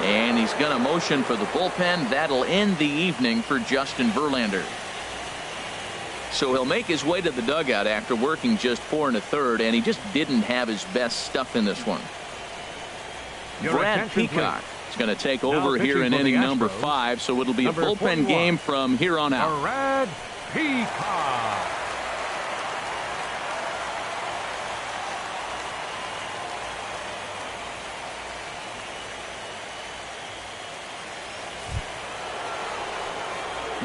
and he's going to motion for the bullpen. That'll end the evening for Justin Verlander. So he'll make his way to the dugout after working just 4 1/3, and he just didn't have his best stuff in this one. Brad Peacock is going to take over here in inning number 5, so it'll be a bullpen game from here on out. Brad Peacock.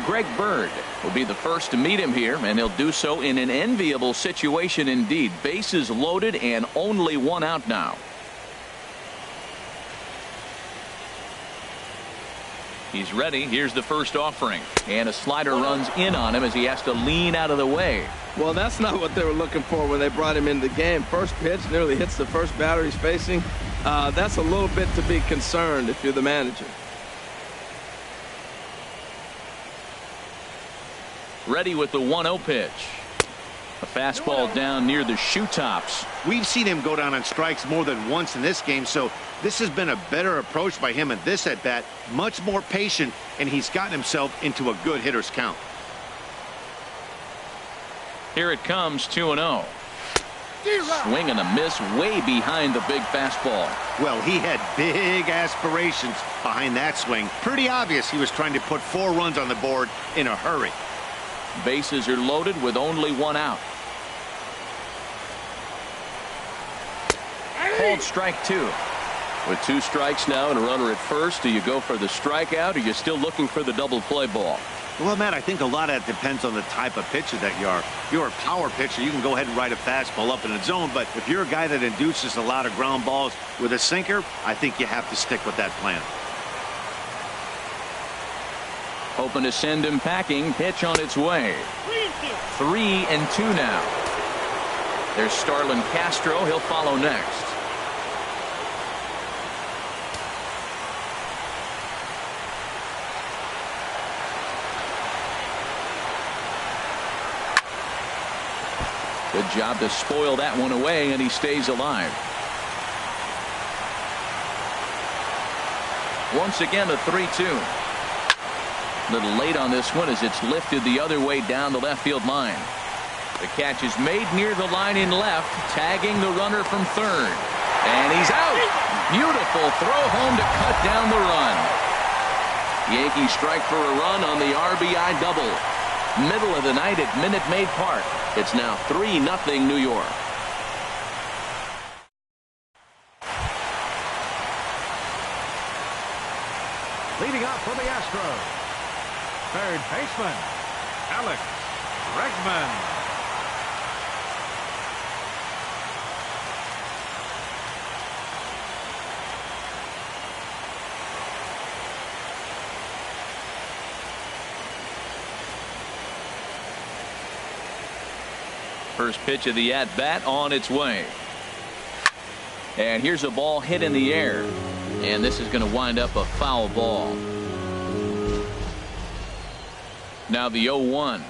Greg Bird will be the first to meet him here, and he'll do so in an enviable situation indeed. Bases loaded and only 1 out now. He's ready. Here's the first offering, and a slider runs in on him as he has to lean out of the way. Well, that's not what they were looking for when they brought him into the game. First pitch nearly hits the first batter he's facing. That's a little bit to be concerned if you're the manager. Ready with the 1-0 pitch. A fastball down near the shoe tops. We've seen him go down on strikes more than once in this game, so this has been a better approach by him at this at-bat. Much more patient, and he's gotten himself into a good hitter's count. Here it comes, 2-0. Swing and a miss way behind the big fastball. Well, he had big aspirations behind that swing. Pretty obvious he was trying to put 4 runs on the board in a hurry. Bases are loaded with only 1 out. Called strike 2. With 2 strikes now and a runner at first, do you go for the strikeout, or are you still looking for the double play ball? Well, Matt, I think a lot of that depends on the type of pitcher that you are. If you're a power pitcher, you can go ahead and ride a fastball up in the zone, but if you're a guy that induces a lot of ground balls with a sinker, I think you have to stick with that plan. Hoping to send him packing. Pitch on its way. 3-2 now. There's Starlin Castro. He'll follow next. Good job to spoil that one away, and he stays alive. Once again, a 3-2. A little late on this one as it's lifted the other way down the left field line. The catch is made near the line in left, tagging the runner from third. And he's out. Beautiful throw home to cut down the run. Yankees strike for a run on the RBI double. Middle of the night at Minute Maid Park. It's now 3-0 New York. Leading off for the Astros, third baseman, Alex Bregman. First pitch of the at-bat on its way. And here's a ball hit in the air. And this is going to wind up a foul ball. Now the 0-1.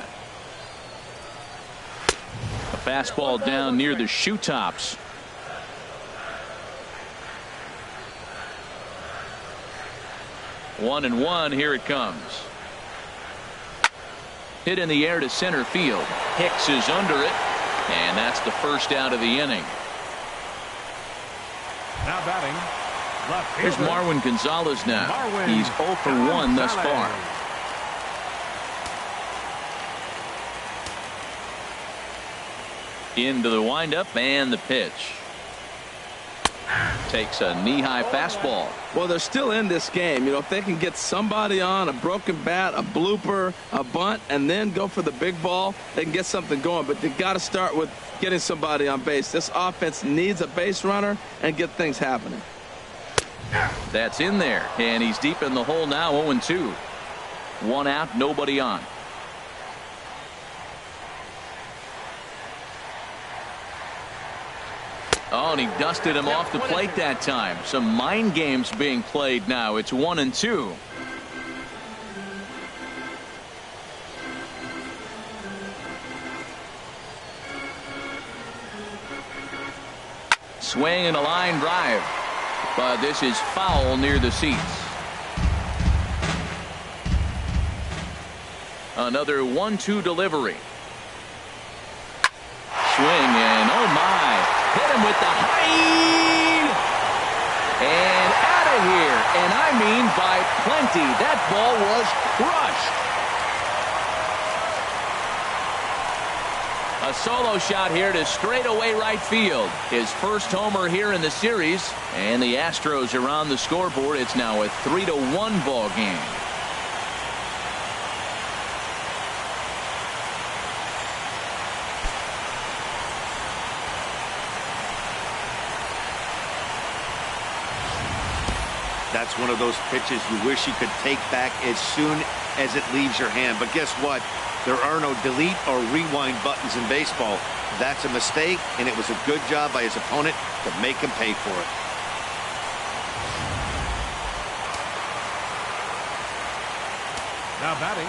A fastball down near the shoe tops. One and one. Here it comes. Hit in the air to center field. Hicks is under it. And that's the first out of the inning. Now batting, left fielder. Here's Marwin Gonzalez now. He's 0 for 1 thus far. Into the windup and the pitch. Takes a knee-high fastball. Well, they're still in this game. You know, if they can get somebody on, a broken bat, a blooper, a bunt, and then go for the big ball, they can get something going. But they got to start with getting somebody on base. This offense needs a base runner and get things happening. That's in there, and he's deep in the hole now, 0-2. One out, nobody on. Oh, and he dusted him off the plate that time. Some mind games being played now. It's 1-2. Swing and a line drive. But this is foul near the seats. Another 1-2 delivery. Swing and oh my. Hit him with the high. And out of here. And I mean by plenty. That ball was crushed. A solo shot here to straightaway right field. His first homer here in the series. And the Astros are on the scoreboard. It's now a 3-1 ball game. That's one of those pitches you wish you could take back as soon as it leaves your hand. But guess what? There are no delete or rewind buttons in baseball. That's a mistake, and it was a good job by his opponent to make him pay for it. Now batting,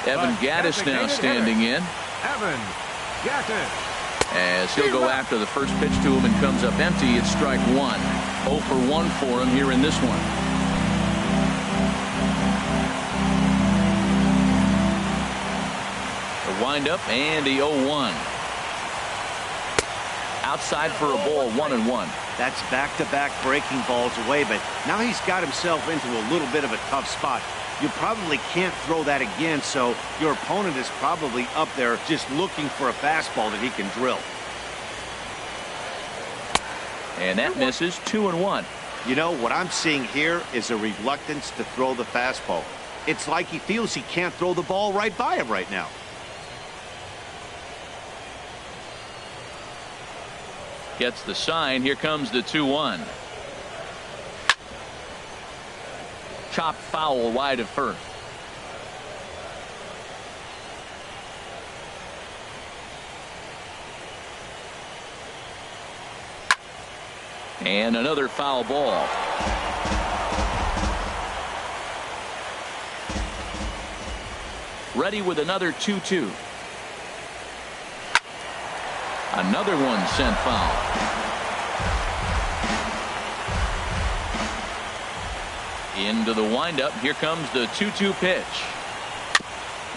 Evan Gattis now standing in. Evan Gattis. As he'll go after the first pitch to him and comes up empty. It's strike one. 0 for 1 for him here in this one. The windup and the 0-1. Outside for a ball, 1-1. That's back-to-back breaking balls away, but now he's got himself into a little bit of a tough spot. You probably can't throw that again, so your opponent is probably up there just looking for a fastball that he can drill. And that misses. 2-1. You know, what I'm seeing here is a reluctance to throw the fastball. It's like he feels he can't throw the ball right by him right now. Gets the sign. Here comes the 2-1. Chopped foul wide of first. And another foul ball. Ready with another 2-2. Another one sent foul. Into the windup. Here comes the 2-2 pitch.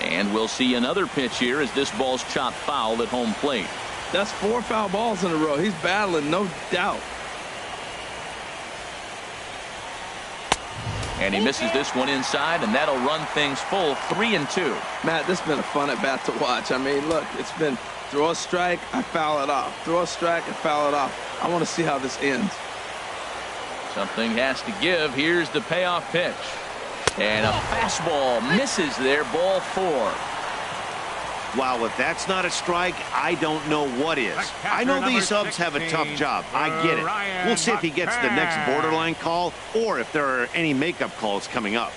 And we'll see another pitch here as this ball's chopped foul at home plate. That's 4 foul balls in a row. He's battling, no doubt. And he misses this one inside, and that'll run things full. 3-2. Matt, this has been a fun at bat to watch. I mean, look, it's been throw a strike, I foul it off. Throw a strike, I foul it off. I want to see how this ends. Something has to give. Here's the payoff pitch. And a fastball misses there. Ball 4. Wow, if that's not a strike, I don't know what is. I know these subs have a tough job. I get it. We'll see if he gets the next borderline call or if there are any makeup calls coming up.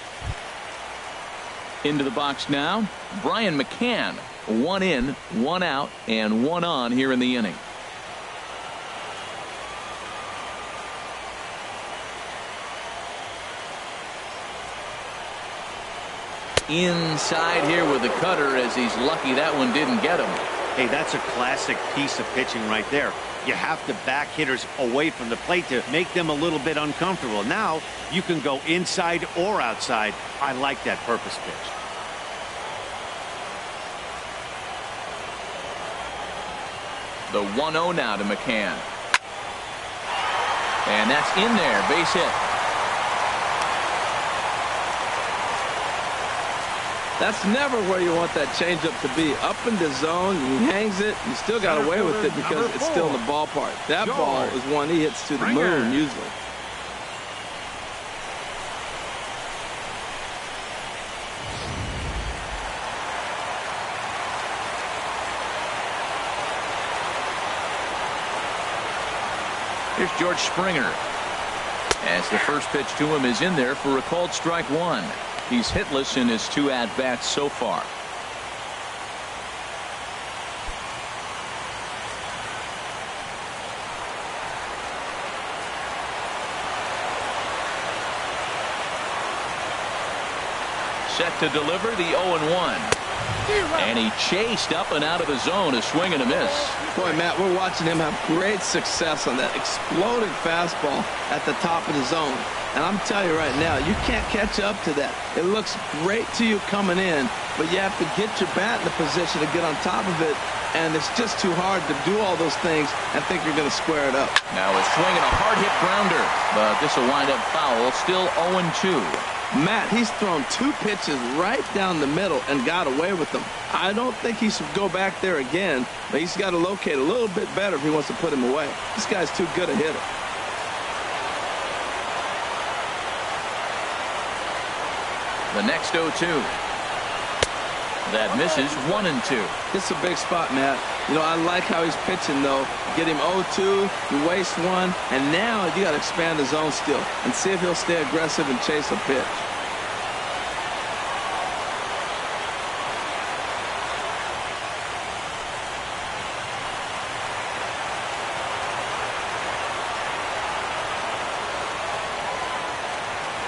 Into the box now, Brian McCann. 1 in, 1 out, and 1 on here in the inning. Inside here with the cutter as he's lucky that one didn't get him. Hey, that's a classic piece of pitching right there. You have to back hitters away from the plate to make them a little bit uncomfortable. Now you can go inside or outside. I like that purpose pitch. The 1-0 now to McCann. And that's in there. Base hit. That's never where you want that changeup to be. Up in the zone, he hangs it. You still got away with it because it's still in the ballpark. That ball is one he hits to the moon usually. Here's George Springer. As the first pitch to him is in there for a called strike one. He's hitless in his 2 at-bats so far. Set to deliver the 0-1. And he chased up and out of the zone, a swing and a miss. Boy, Matt, we're watching him have great success on that exploding fastball at the top of the zone. And I'm telling you right now, you can't catch up to that. It looks great to you coming in, but you have to get your bat in the position to get on top of it. And it's just too hard to do all those things and think you're going to square it up. Now a swing and a hard hit grounder, but this will wind up foul. Still 0-2. Matt, he's thrown 2 pitches right down the middle and got away with them. I don't think he should go back there again, but he's got to locate a little bit better if he wants to put him away. This guy's too good a hitter. The next 0-2. That misses 1-2. It's a big spot, Matt. You know, I like how he's pitching, though. Get him 0-2, you waste 1, and now you got to expand the zone still and see if he'll stay aggressive and chase a pitch.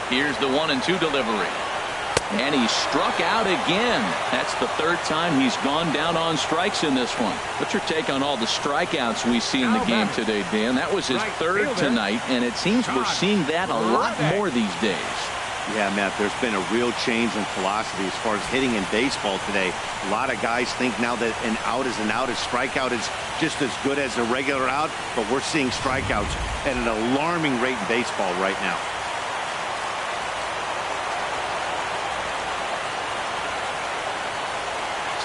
Here's the 1-2 delivery. And he struck out again. That's the 3rd time he's gone down on strikes in this one. What's your take on all the strikeouts we see in the game today, Dan? That was his 3rd tonight, and it seems we're seeing that a lot more these days. Yeah, Matt, there's been a real change in philosophy as far as hitting in baseball today. A lot of guys think now that an out is an out, a strikeout is just as good as a regular out, but we're seeing strikeouts at an alarming rate in baseball right now.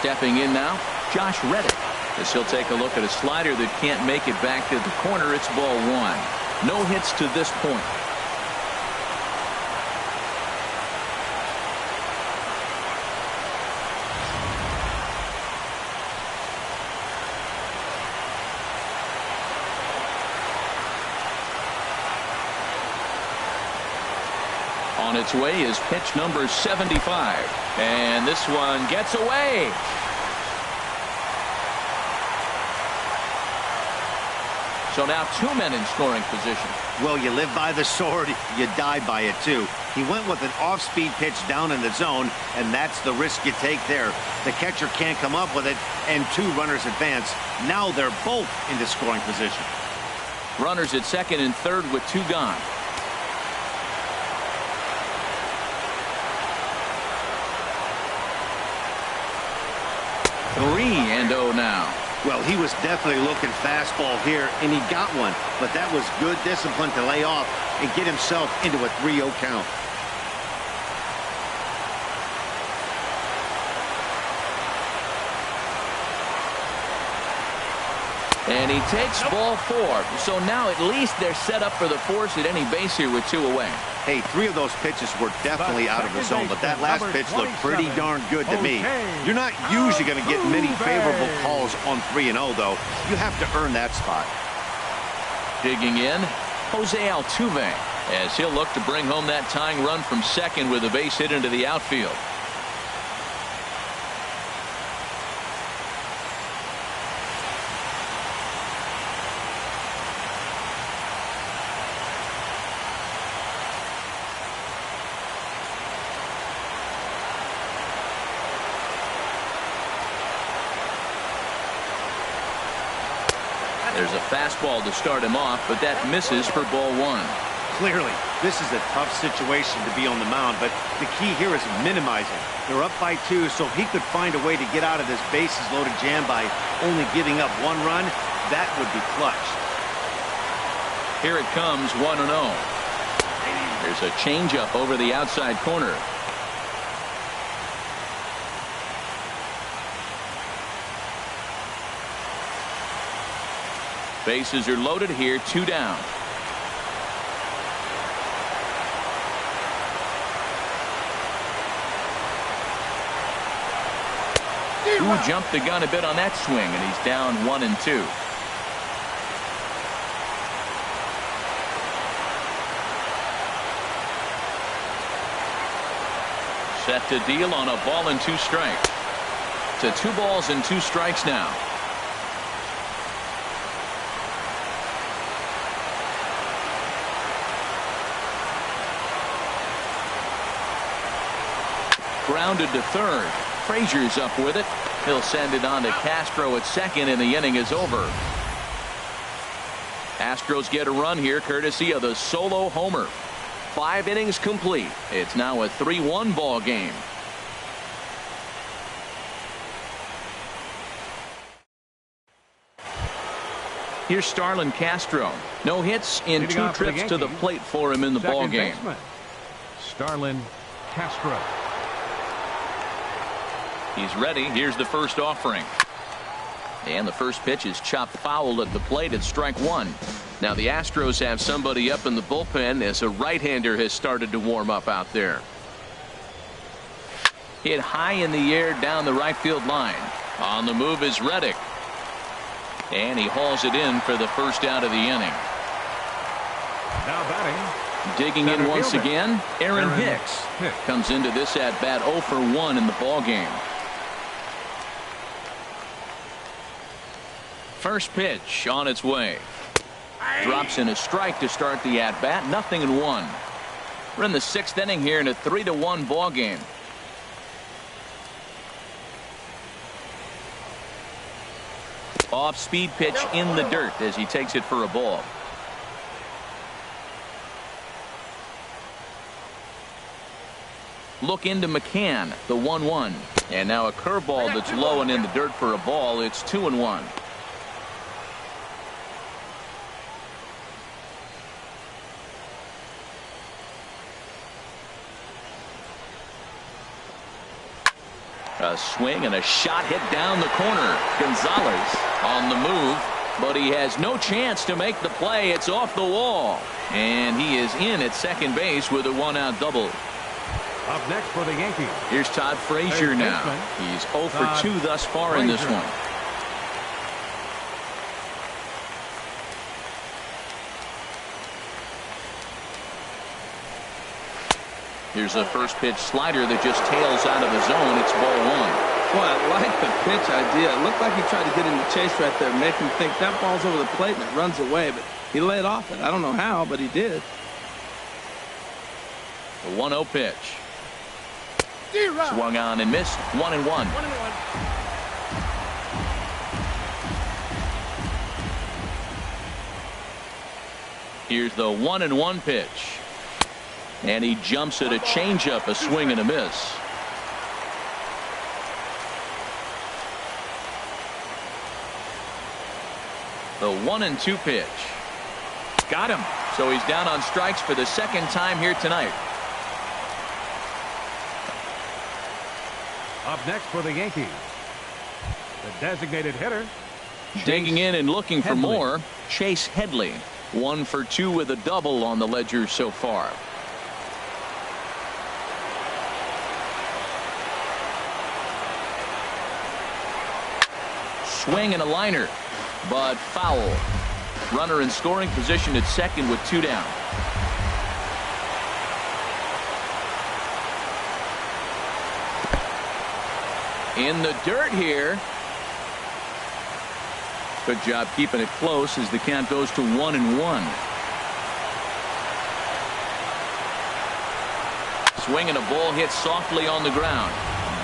Stepping in now, Josh Reddick, as he'll take a look at a slider that can't make it back to the corner. It's ball 1. No hits to this point. On its way is pitch number 75. And this one gets away. So now 2 men in scoring position. Well, you live by the sword, you die by it too. He went with an off-speed pitch down in the zone, and that's the risk you take there. The catcher can't come up with it, and 2 runners advance. Now they're both into scoring position. Runners at second and third with 2 gone. Three and 0 now. Well, he was definitely looking fastball here, and he got one. But that was good discipline to lay off and get himself into a 3-0 count. And he takes ball 4. So now at least they're set up for the force at any base here with 2 away. Hey, 3 of those pitches were definitely out of the zone, but that last pitch looked pretty darn good to me. You're not usually going to get many favorable calls on 3-0, though. You have to earn that spot. Digging in, Jose Altuve, as he'll look to bring home that tying run from second with a base hit into the outfield. There's a fastball to start him off, but that misses for ball 1. Clearly, this is a tough situation to be on the mound, but the key here is minimizing. They're up by 2, so if he could find a way to get out of this bases-loaded jam by only giving up 1 run, that would be clutch. Here it comes, 1-0. There's a changeup over the outside corner. Bases are loaded here, 2 down. Who jumped the gun a bit on that swing, and he's down 1-2. Set to deal on a ball and 2 strikes. To 2 balls and 2 strikes now. Grounded to third. Frazier's up with it. He'll send it on to Castro at second, and the inning is over. Astros get a run here courtesy of the solo homer. 5 innings complete. It's now a 3-1 ball game. Here's Starlin Castro. No hits in Leading 2 off for the trips to the Yankees, plate for him in the ball game. baseman, Starlin Castro. He's ready. Here's the first offering. And the first pitch is chopped foul at the plate at strike 1. Now the Astros have somebody up in the bullpen as a right-hander has started to warm up out there. Hit high in the air down the right field line. On the move is Reddick. And he hauls it in for the first out of the inning. Now batting. Digging in once again, Aaron Hicks comes into this at bat 0 for 1 in the ball game. First pitch on its way. Drops in a strike to start the at bat. 0-1. We're in the 6th inning here in a 3-1 ball game. Off speed pitch in the dirt as he takes it for a ball. Look into McCann, the 1-1. And now a curveball that's low and in the dirt for a ball. It's 2-1. A swing and a shot hit down the corner. Gonzalez on the move, but he has no chance to make the play. It's off the wall, and he is in at second base with a 1-out double. Up next for the Yankees. Here's Todd Frazier now. He's 0 for 2 thus far in this one. Here's a first pitch slider that just tails out of the zone. It's ball 1. Boy, I like the pitch idea. It looked like he tried to get in the chase right there, make him think that ball's over the plate and it runs away, but he laid off it. I don't know how, but he did. The 1-0 pitch. Swung on and missed. 1-1. Here's the 1-1 pitch. And he jumps at a changeup, a swing and a miss. The 1-2 pitch. Got him. So he's down on strikes for the 2nd time here tonight. Up next for the Yankees, the designated hitter. Digging in and looking for more, Chase Headley. 1 for 2 with a double on the ledger so far. Swing and a liner, but foul. Runner in scoring position at second with 2 down. In the dirt here. Good job keeping it close as the count goes to 1-1. Swing and a ball hit softly on the ground,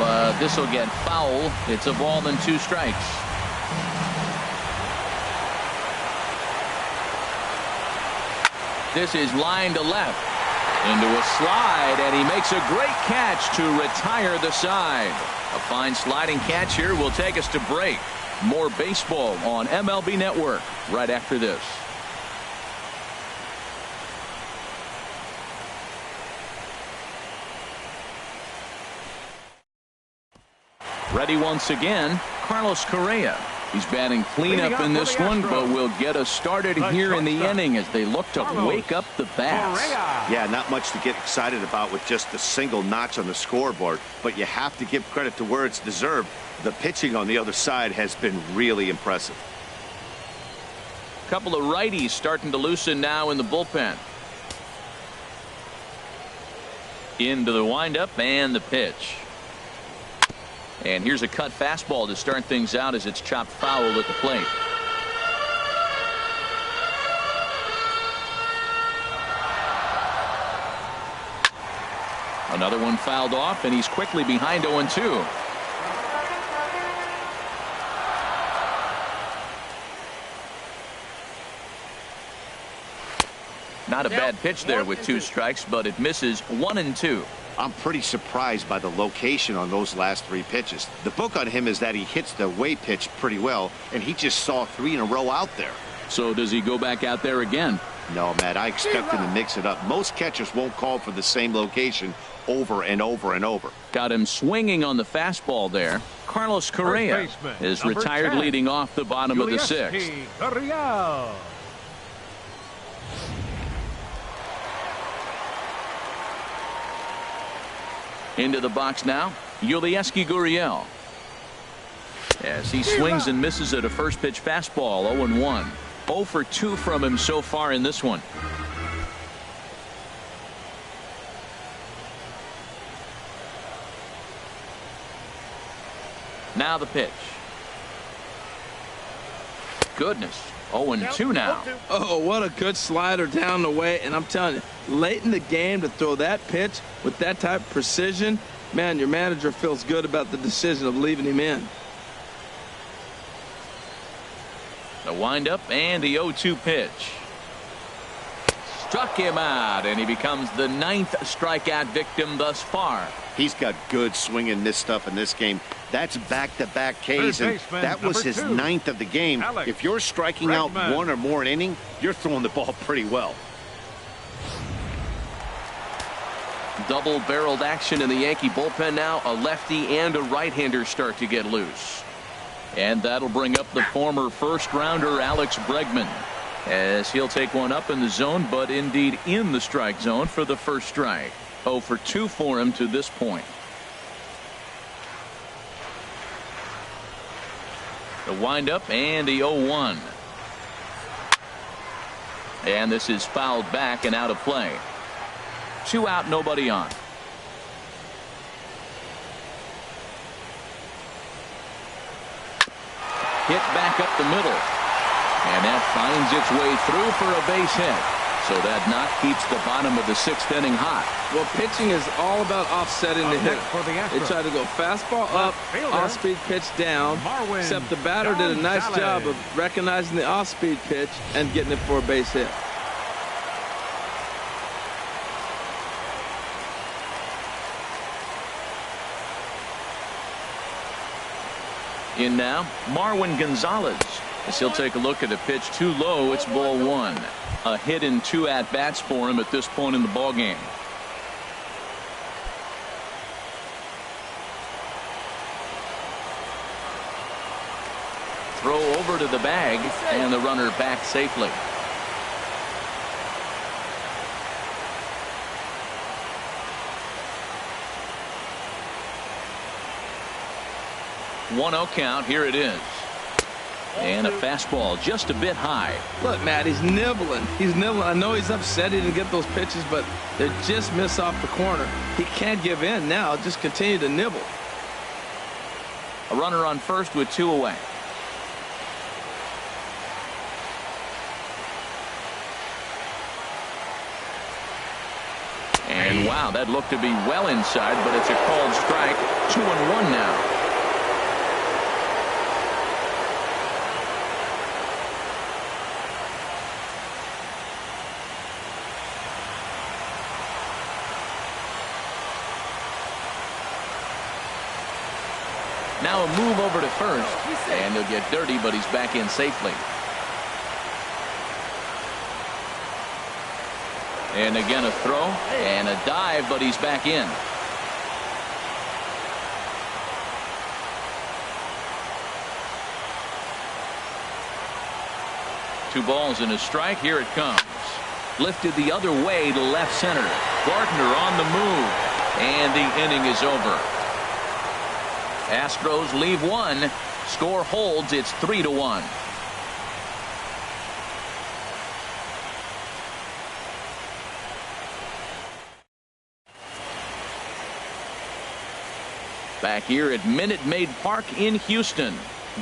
but this will get foul. It's a ball and 2 strikes. This is line to left into a slide, and he makes a great catch to retire the side. A fine sliding catch here will take us to break. More baseball on MLB Network right after this. Ready once again, Carlos Correa. He's batting cleanup in this one, but will get us started here in the inning as they look to wake up the bats. Yeah, not much to get excited about with just a single notch on the scoreboard, but you have to give credit to where it's deserved. The pitching on the other side has been really impressive. A couple of righties starting to loosen now in the bullpen. Into the windup and the pitch. And here's a cut fastball to start things out as it's chopped foul at the plate. Another one fouled off, and he's quickly behind 0-2. Not a bad pitch there with 2 strikes, but it misses 1-2. I'm pretty surprised by the location on those last 3 pitches. The book on him is that he hits the away pitch pretty well, and he just saw 3 in a row out there. So does he go back out there again? No, Matt, I expect him to mix it up. Most catchers won't call for the same location over and over and over. Got him swinging on the fastball there. Carlos Correa is retired, 10, leading off the bottom of the 6th. Into the box now, Yulieski Gurriel. As he swings and misses at a first pitch fastball, 0-1. 0 for 2 from him so far in this one. Now the pitch. Goodness. 0-2 now. Oh, what a good slider down the way. And I'm telling you, late in the game to throw that pitch with that type of precision, man, your manager feels good about the decision of leaving him in. The windup and the 0-2 pitch. Struck him out, and he becomes the 9th strikeout victim thus far. He's got good swing and miss stuff in this game. That's back-to-back Ks, and that was his 9th of the game. If you're striking out 1 or more an inning, you're throwing the ball pretty well. Double-barreled action in the Yankee bullpen now. A lefty and a right-hander start to get loose. And that'll bring up the former first-rounder Alex Bregman, as he'll take one up in the zone, but indeed in the strike zone for the first strike. 0 for 2 for him to this point. The windup and the 0-1. And this is fouled back and out of play. 2 out, nobody on. Hit back up the middle. And that finds its way through for a base hit. So that knock keeps the bottom of the 6th inning hot. Well, pitching is all about offsetting the hitter. They try to go fastball up, off-speed pitch down, except the batter did a nice job of recognizing the off-speed pitch and getting it for a base hit. In now, Marwin Gonzalez, as he'll take a look at a pitch too low. It's ball 1. A hit in 2 at-bats for him at this point in the ballgame. Throw over to the bag, and the runner back safely. One 0 count. Here it is. And a fastball just a bit high. Look, Matt, he's nibbling. He's nibbling. I know he's upset he didn't get those pitches, but they just miss off the corner. He can't give in now. Just continue to nibble. A runner on first with 2 away. And wow, that looked to be well inside, but it's a called strike. 2-1 now. Now a move over to first, and he'll get dirty, but he's back in safely. And again a throw and a dive, but he's back in. 2 balls and a strike. Here it comes. Lifted the other way to left center. Gardner on the move. And the inning is over. Astros leave 1. Score holds. It's 3-1. Back here at Minute Maid Park in Houston.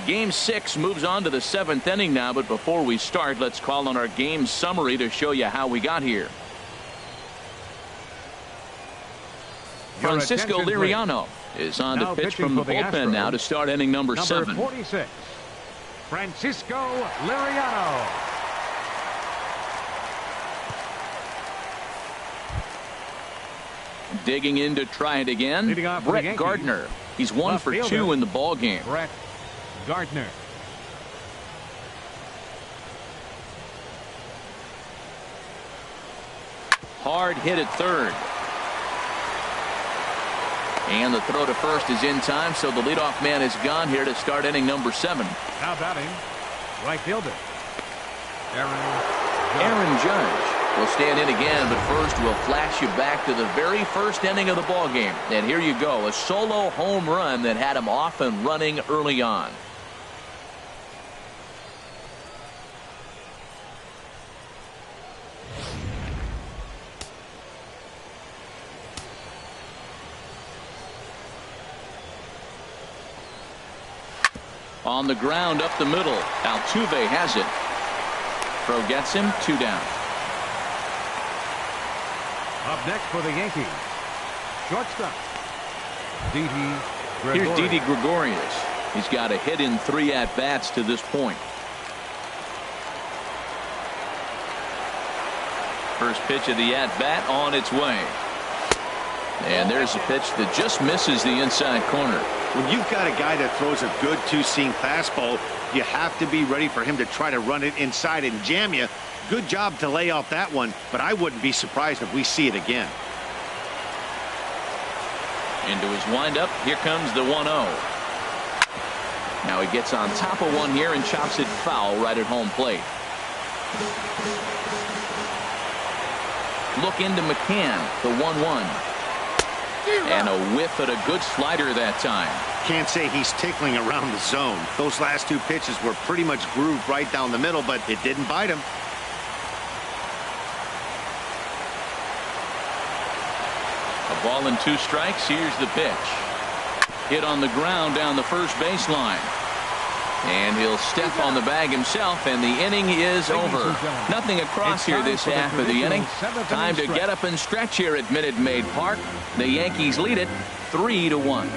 Game 6 moves on to the 7th inning now, but before we start, let's call on our game summary to show you how we got here. Francisco Liriano is on to pitch from the bullpen now to start inning number 7. 46, Francisco Liriano. Digging in to try it again, Brett Gardner. He's 1 for 2 in the ball game. Brett Gardner. Hard hit at third. And the throw to first is in time, so the leadoff man is gone here to start inning number 7. Now batting, right fielder Aaron Judge will stand in again, but first we'll flash you back to the very first inning of the ball game. And here you go, a solo home run that had him off and running early on. On the ground up the middle, Altuve has it. Throw gets him, 2 down. Up next for the Yankees, shortstop Didi Here's Gregorius. Didi Gregorius. He's got a hit in 3 at-bats to this point. First pitch of the at-bat on its way. And there's a pitch that just misses the inside corner. When you've got a guy that throws a good 2-seam fastball, you have to be ready for him to try to run it inside and jam you. Good job to lay off that one, but I wouldn't be surprised if we see it again. Into his windup, here comes the 1-0. Now he gets on top of one here and chops it foul right at home plate. Look into McCann, the 1-1. And a whiff at a good slider that time. Can't say he's tickling around the zone. Those last 2 pitches were pretty much grooved right down the middle, but it didn't bite him. A ball and 2 strikes. Here's the pitch. Hit on the ground down the first baseline. And he'll step on the bag himself, and the inning is over. Nothing across here this half of the inning. Time to get up and stretch here at Minute Maid Park. The Yankees lead it 3-1.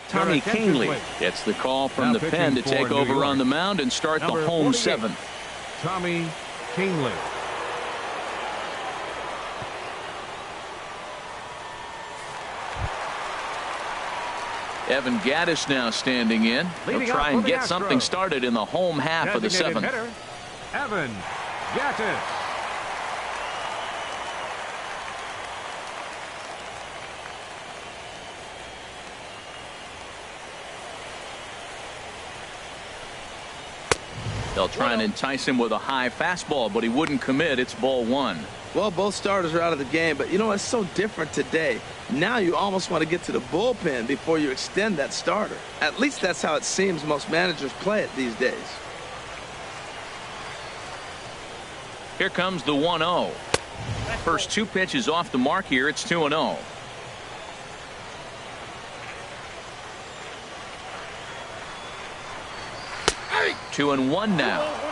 Tommy Kingley gets the call from the pen to take over on the mound and start the home 7th. Tommy Kingley. Evan Gattis now standing in. He'll try and get something started in the home half of the 7th. Hitter, Evan Gattis. They'll try and entice him with a high fastball, but he wouldn't commit. It's ball 1. Well, both starters are out of the game, but you know, it's so different today. Now you almost want to get to the bullpen before you extend that starter. At least that's how it seems most managers play it these days. Here comes the 1-0. First 2 pitches off the mark here. It's 2-0. Hey. 2-1 now.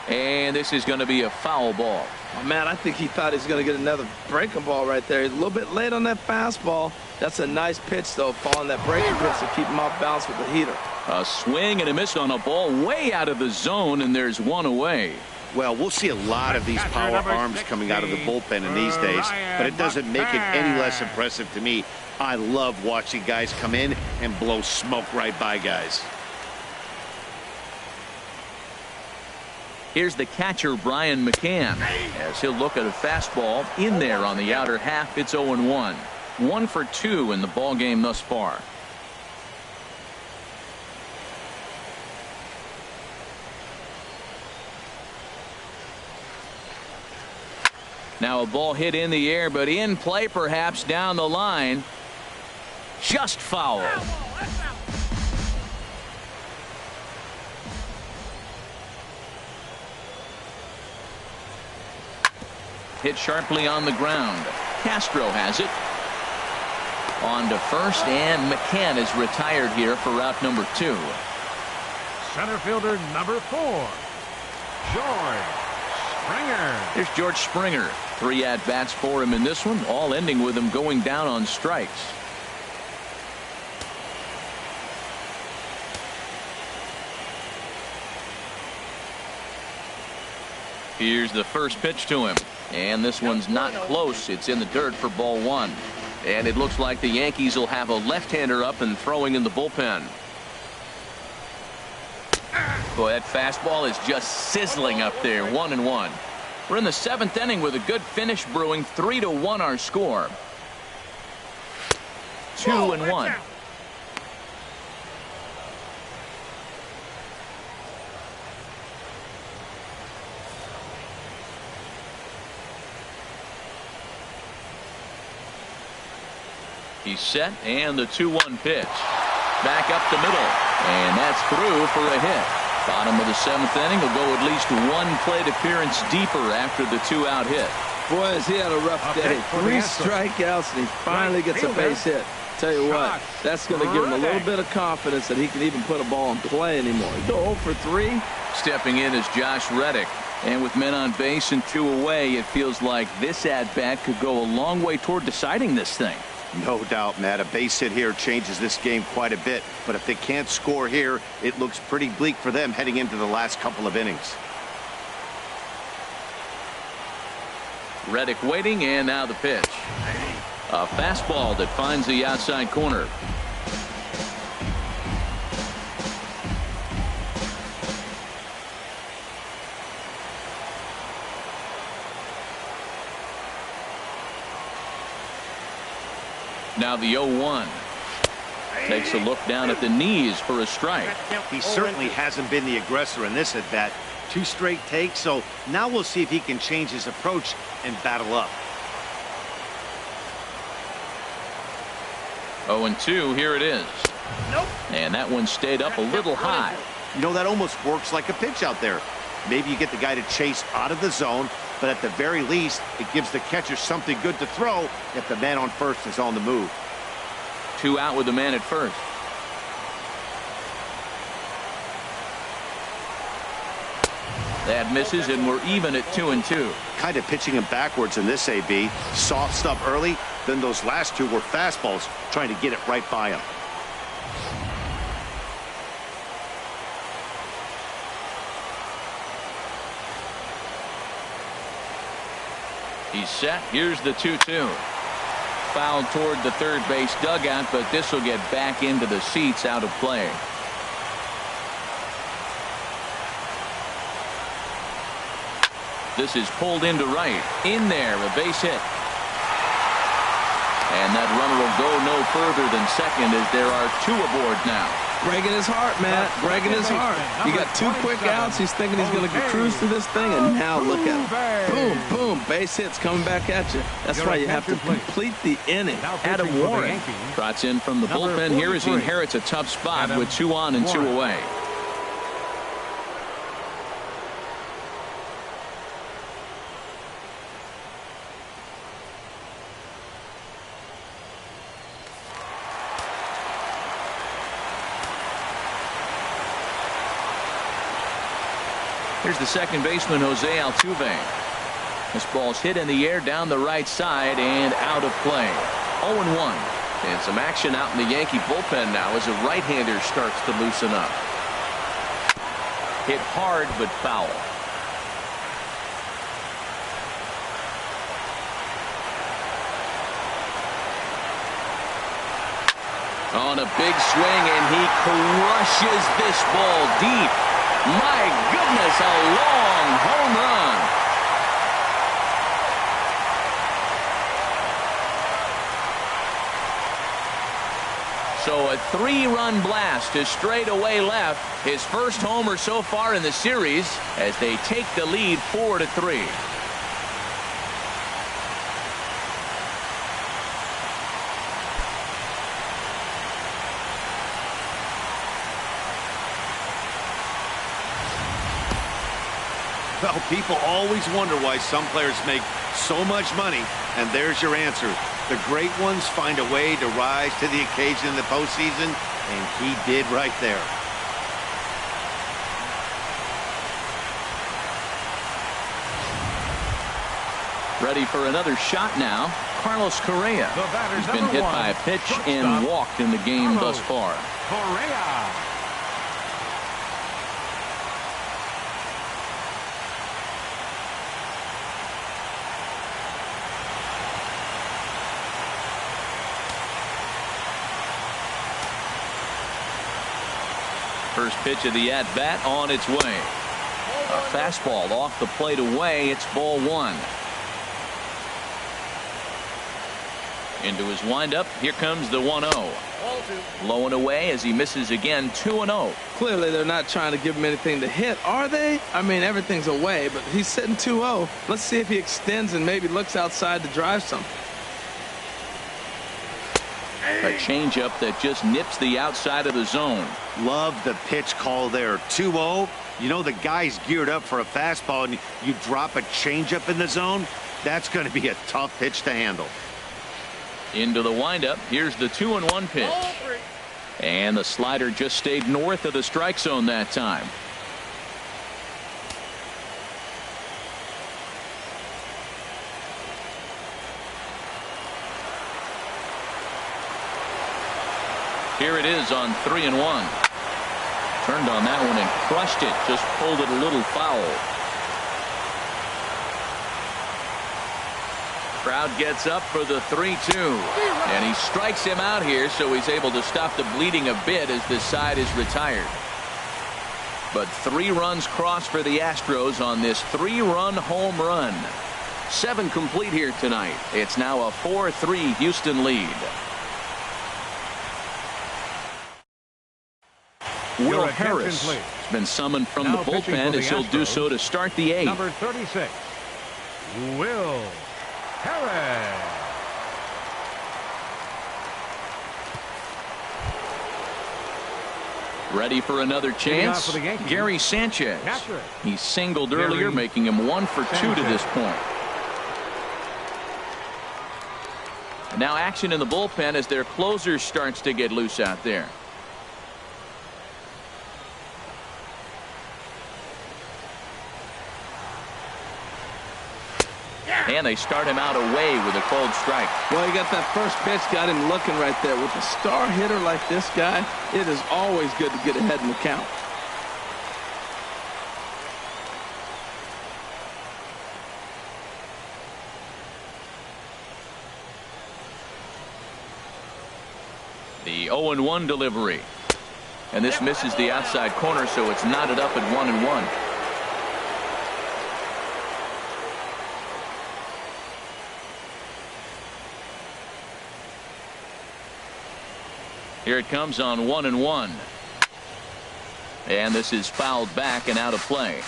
And this is going to be a foul ball. Oh, man, I think he thought he was going to get another breaking ball right there. He's a little bit late on that fastball. That's a nice pitch, though, following that breaking pitch to keep him off balance with the heater. A swing and a miss on a ball way out of the zone, and there's 1 away. Well, we'll see a lot of these power arms coming out of the bullpen in these days, but it doesn't make it any less impressive to me. I love watching guys come in and blow smoke right by guys. Here's the catcher, Brian McCann, as he'll look at a fastball in there on the outer half. It's 0-1. 1 for 2 in the ball game thus far. Now a ball hit in the air, but in play perhaps down the line. Just foul. Hit sharply on the ground. Castro has it. On to first, and McCann is retired here for route number 2. Center fielder number 4, George Springer. Here's George Springer. 3 at-bats for him in this one, all ending with him going down on strikes. Here's the first pitch to him, and this one's not close. It's in the dirt for ball 1. And it looks like the Yankees will have a left-hander up and throwing in the bullpen. Boy, that fastball is just sizzling up there. 1-1. We're in the 7th inning with a good finish brewing. 3-1 our score. 2-1. He's set, and the 2-1 pitch. Back up the middle, and that's through for a hit. Bottom of the 7th inning will go at least 1 plate appearance deeper after the 2-out hit. Boy, has he had a rough day. 3 strikeouts, and he finally gets a base hit. Tell you what, that's going to give him a little bit of confidence that he can even put a ball in play anymore. He go 0 for 3. Stepping in is Josh Reddick. And with men on base and 2 away, it feels like this at-bat could go a long way toward deciding this thing. No doubt, Matt. A base hit here changes this game quite a bit. But if they can't score here, it looks pretty bleak for them heading into the last couple of innings. Reddick waiting, and now the pitch. A fastball that finds the outside corner. Now the 0-1. Takes a look down at the knees for a strike. He certainly hasn't been the aggressor in this at bat. 2 straight takes, so now we'll see if he can change his approach and battle up. 0-2, here it is. And that one stayed up a little high. You know, that almost works like a pitch out there. Maybe you get the guy to chase out of the zone, but at the very least, it gives the catcher something good to throw if the man on first is on the move. 2 out with the man at first. That misses, and we're even at 2-2. Kind of pitching him backwards in this AB. Soft stuff early, then those last 2 were fastballs, trying to get it right by him. He's set. Here's the 2-2. Foul toward the third base dugout, but this will get back into the seats, out of play. This is pulled into right. In there, a base hit. And that runner will go no further than second, as there are 2 aboard now. Breaking his heart, Matt. Breaking his heart. You got 2 quick outs. He's thinking he's going to cruise through this thing, and now look at him. Boom, boom. Base hits coming back at you. That's why you have to complete the inning. Adam Warren trots in from the bullpen here as he inherits a tough spot with 2 on and 2 away. Here's the second baseman, Jose Altuve. This ball's hit in the air down the right side and out of play. 0-1. And some action out in the Yankee bullpen now as a right-hander starts to loosen up. Hit hard but foul. On a big swing, and he crushes this ball deep. My goodness, a long home run. So a 3-run blast to straightaway left. His first homer so far in the series as they take the lead 4-3. Well, people always wonder why some players make so much money, and there's your answer. The great ones find a way to rise to the occasion in the postseason, and he did right there. Ready for another shot now. Carlos Correa. He's been hit by a pitch and walked in the game thus far. Correa. First pitch of the at-bat on its way. A fastball off the plate away. It's ball 1. Into his windup. Here comes the 1-0. Low and away as he misses again. 2-0. Clearly, they're not trying to give him anything to hit, are they? I mean, everything's away, but he's sitting 2-0. Let's see if he extends and maybe looks outside to drive something. A changeup that just nips the outside of the zone. Love the pitch call there. 2-0. You know the guy's geared up for a fastball, and you drop a changeup in the zone. That's going to be a tough pitch to handle. Into the windup. Here's the 2-1 pitch. And the slider just stayed north of the strike zone that time. Here it is on 3-1. Turned on that one and crushed it. Just pulled it a little foul. Crowd gets up for the 3-2. And he strikes him out here, so he's able to stop the bleeding a bit as this side is retired. But 3 runs crossed for the Astros on this 3-run home run. 7 complete here tonight. It's now a 4-3 Houston lead. Will Harris has been summoned from the bullpen as he'll do so to start the 8th. Number 36, Will Harris. Ready for another chance. Gary Sanchez. He singled earlier, making him 1 for 2 to this point. And now action in the bullpen as their closer starts to get loose out there. And they start him out away with a cold strike. Well, he got that first pitch, got him looking right there. With a star hitter like this guy, it is always good to get ahead in the count. The 0-1 delivery. And this misses the outside corner, so it's knotted up at 1-1. Here it comes on 1-1. And this is fouled back and out of play.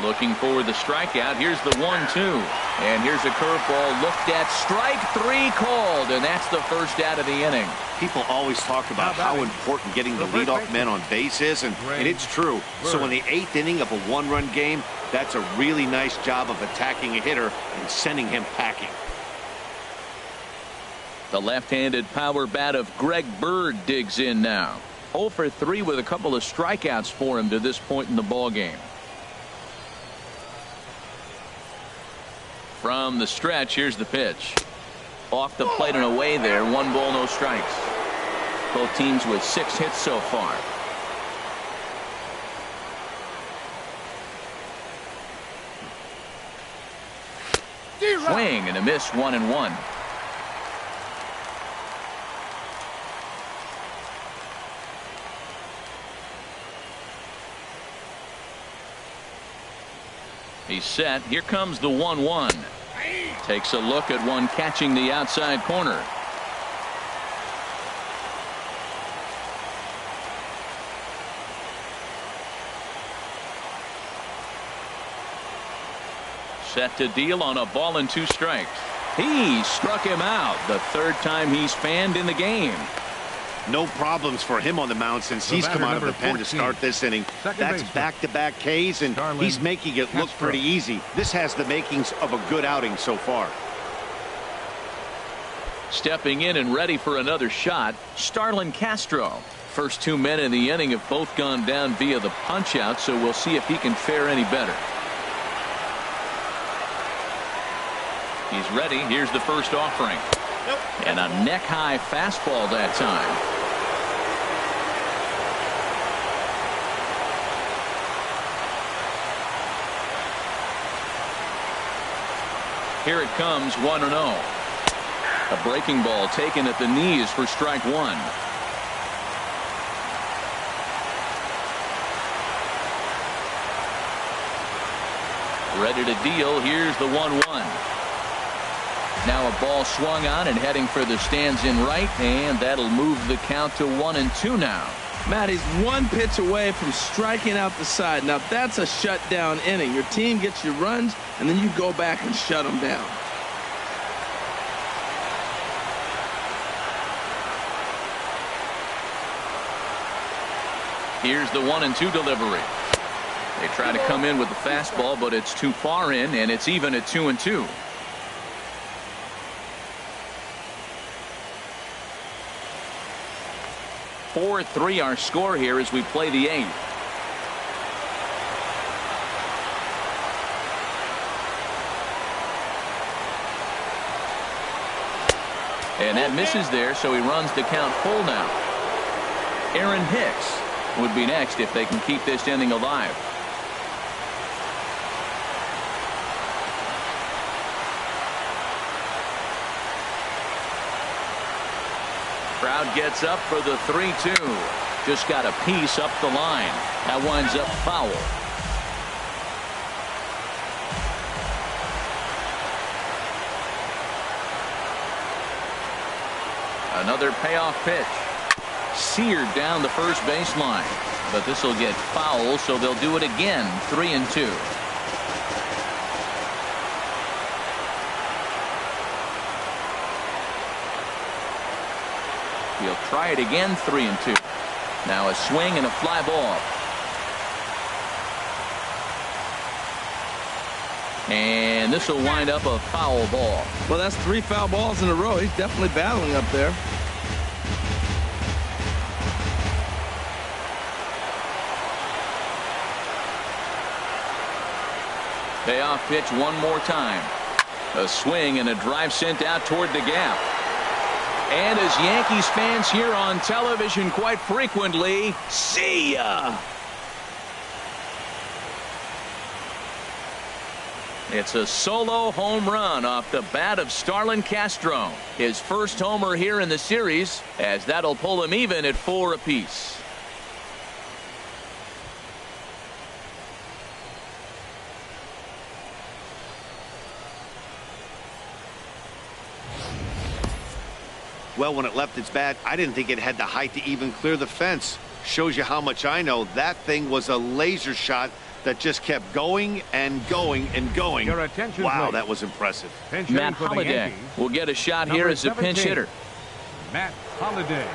Looking for the strikeout. Here's the 1-2. And here's a curveball looked at. Strike 3 called. And that's the first out of the inning. People always talk about how important getting the leadoff man on base is, and it's true. So in the 8th inning of a 1-run game, that's a really nice job of attacking a hitter and sending him packing. The left-handed power bat of Greg Bird digs in now. 0 for 3 with a couple of strikeouts for him to this point in the ballgame. From the stretch, here's the pitch. Off the plate and away there. 1 ball, no strikes. Both teams with 6 hits so far. Swing and a miss. 1-1. He's set. Here comes the 1-1. Takes a look at one catching the outside corner. Set to deal on a ball and 2 strikes. He struck him out the 3rd time he's fanned in the game. No problems for him on the mound since he's come out of the pen to start this inning. That's back-to-back Ks, and he's making it look pretty easy. This has the makings of a good outing so far. Stepping in and ready for another shot, Starlin Castro. First 2 men in the inning have both gone down via the punch-out, so we'll see if he can fare any better. He's ready. Here's the first offering. And a neck-high fastball that time. Here it comes, 1-0. A breaking ball taken at the knees for strike 1. Ready to deal. Here's the 1-1. Now a ball swung on and heading for the stands in right, and that'll move the count to 1-2 now. Matt, he's 1 pitch away from striking out the side. Now that's a shutdown inning. Your team gets your runs, and then you go back and shut them down. Here's the 1-2 delivery. They try to come in with the fastball, but it's too far in, and it's even at 2-2. 4-3 our score here as we play the 8th. And that misses there, so he runs the count full now. Aaron Hicks would be next if they can keep this inning alive. Crowd gets up for the 3-2. Just got a piece up the line. That winds up foul. Another payoff pitch. Seared down the first baseline. But this will get foul, so they'll do it again. 3-2. He'll try it again. 3-2. Now a swing and a fly ball. And this will wind up a foul ball. Well, that's 3 foul balls in a row. He's definitely battling up there. Payoff pitch one more time. A swing and a drive sent out toward the gap. And as Yankees fans hear on television quite frequently, see ya! It's a solo home run off the bat of Starlin Castro. His first homer here in the series, as that'll pull him even at 4 apiece. Well, when it left its bat, I didn't think it had the height to even clear the fence. Shows you how much I know. That thing was a laser shot that just kept going and going and going. Your attention, wow, please. that was impressive. Matt Holliday will get a shot here as a pinch hitter. Matt Holliday.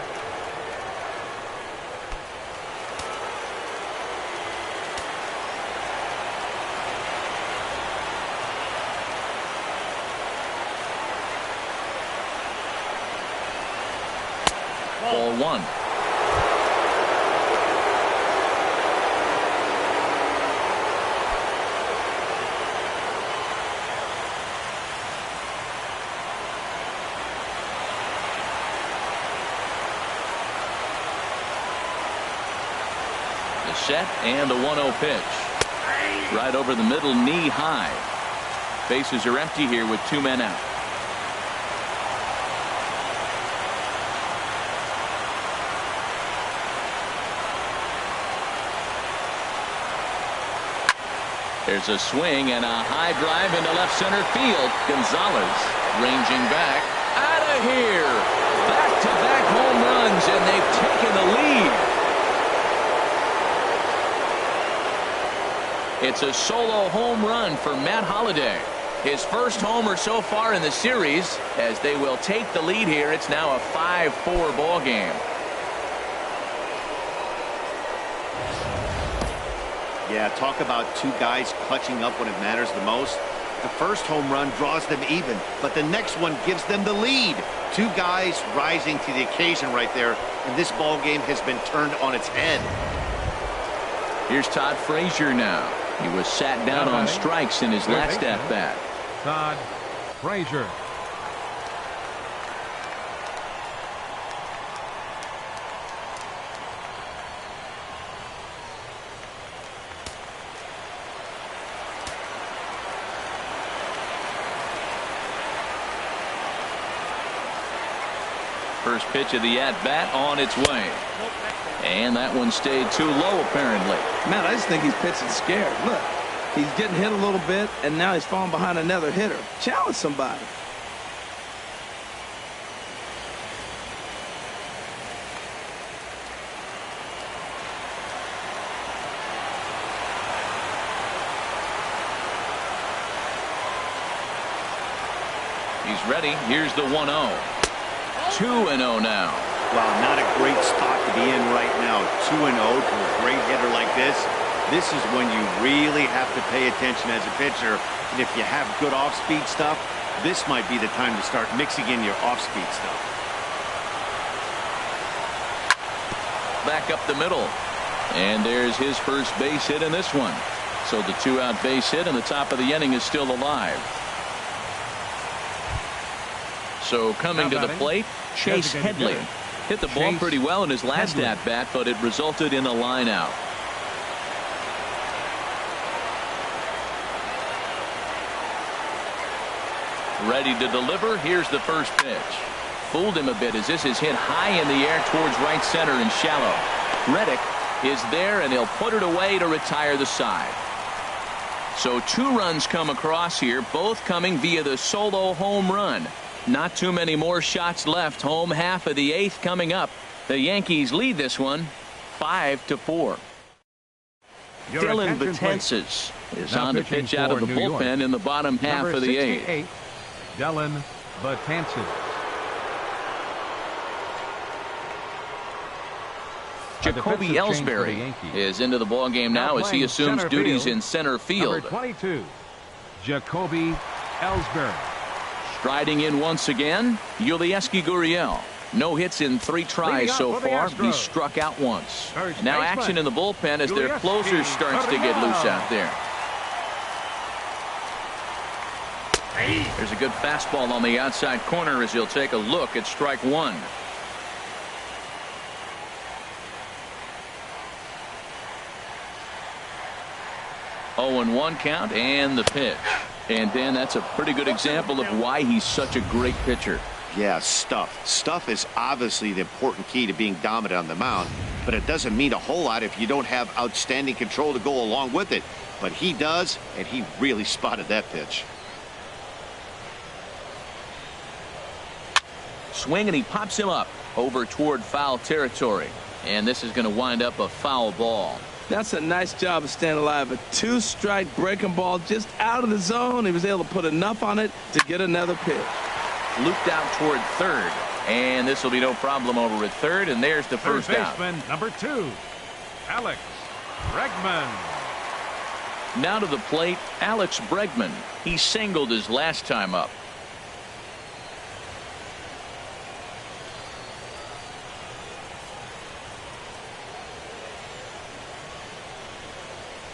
Ball 1. The set and the 1-0 pitch. Right over the middle, knee high. Bases are empty here with 2 men out. There's a swing and a high drive into left center field. Gonzalez ranging back. Out of here. Back-to-back home runs, and they've taken the lead. It's a solo home run for Matt Holliday. His first homer so far in the series, as they will take the lead here. It's now a 5-4 ball game. Yeah, talk about two guys clutching up when it matters the most. The first home run draws them even, but the next one gives them the lead. Two guys rising to the occasion right there, and this ball game has been turned on its head. Here's Todd Frazier now. He was sat down on strikes in his last at-bat. Todd Frazier. First pitch of the at-bat on its way. And that one stayed too low, apparently. Man, I just think he's pitching scared. Look, he's getting hit a little bit, and now he's falling behind another hitter. Challenge somebody. He's ready. Here's the 1-0. 2-0 now. Wow, not a great spot to be in right now. 2-0 to a great hitter like this. This is when you really have to pay attention as a pitcher. And if you have good off-speed stuff, this might be the time to start mixing in your off-speed stuff. Back up the middle. And there's his first base hit in this one. So the 2-out base hit and the top of the inning is still alive. So coming to the plate, Chase Headley. Hit the ball pretty well in his last at-bat, but it resulted in a line out. Ready to deliver. Here's the first pitch. Fooled him a bit as this is hit high in the air towards right center and shallow. Reddick is there, and he'll put it away to retire the side. So 2 runs come across here, both coming via the solo home run. Not too many more shots left. Home half of the 8th coming up. The Yankees lead this one 5-4. Dylan Betances is on to pitch out of the bullpen in the bottom half of the 8th. Dylan Betances. Jacoby Ellsbury is into the ball game now as he assumes duties in center field. Number 22, Jacoby Ellsbury. Striding in once again, Yulieski Gurriel. No hits in 3 tries so far. He struck out once. Now action in the bullpen as their closer starts to get loose out there. There's a good fastball on the outside corner as he'll take a look at strike 1. Oh, and 1 count and the pitch. And Dan, that's a pretty good example of why he's such a great pitcher. Yeah, stuff. Stuff is obviously the important key to being dominant on the mound, but it doesn't mean a whole lot if you don't have outstanding control to go along with it. But he does, and he really spotted that pitch. Swing, and he pops him up over toward foul territory. And this is going to wind up a foul ball. That's a nice job of staying alive. A 2-strike breaking ball just out of the zone. He was able to put enough on it to get another pitch. Looped out toward third. And this will be no problem over at third. And there's the first out. Baseman, number 2, Alex Bregman. Now to the plate, Alex Bregman. He singled his last time up.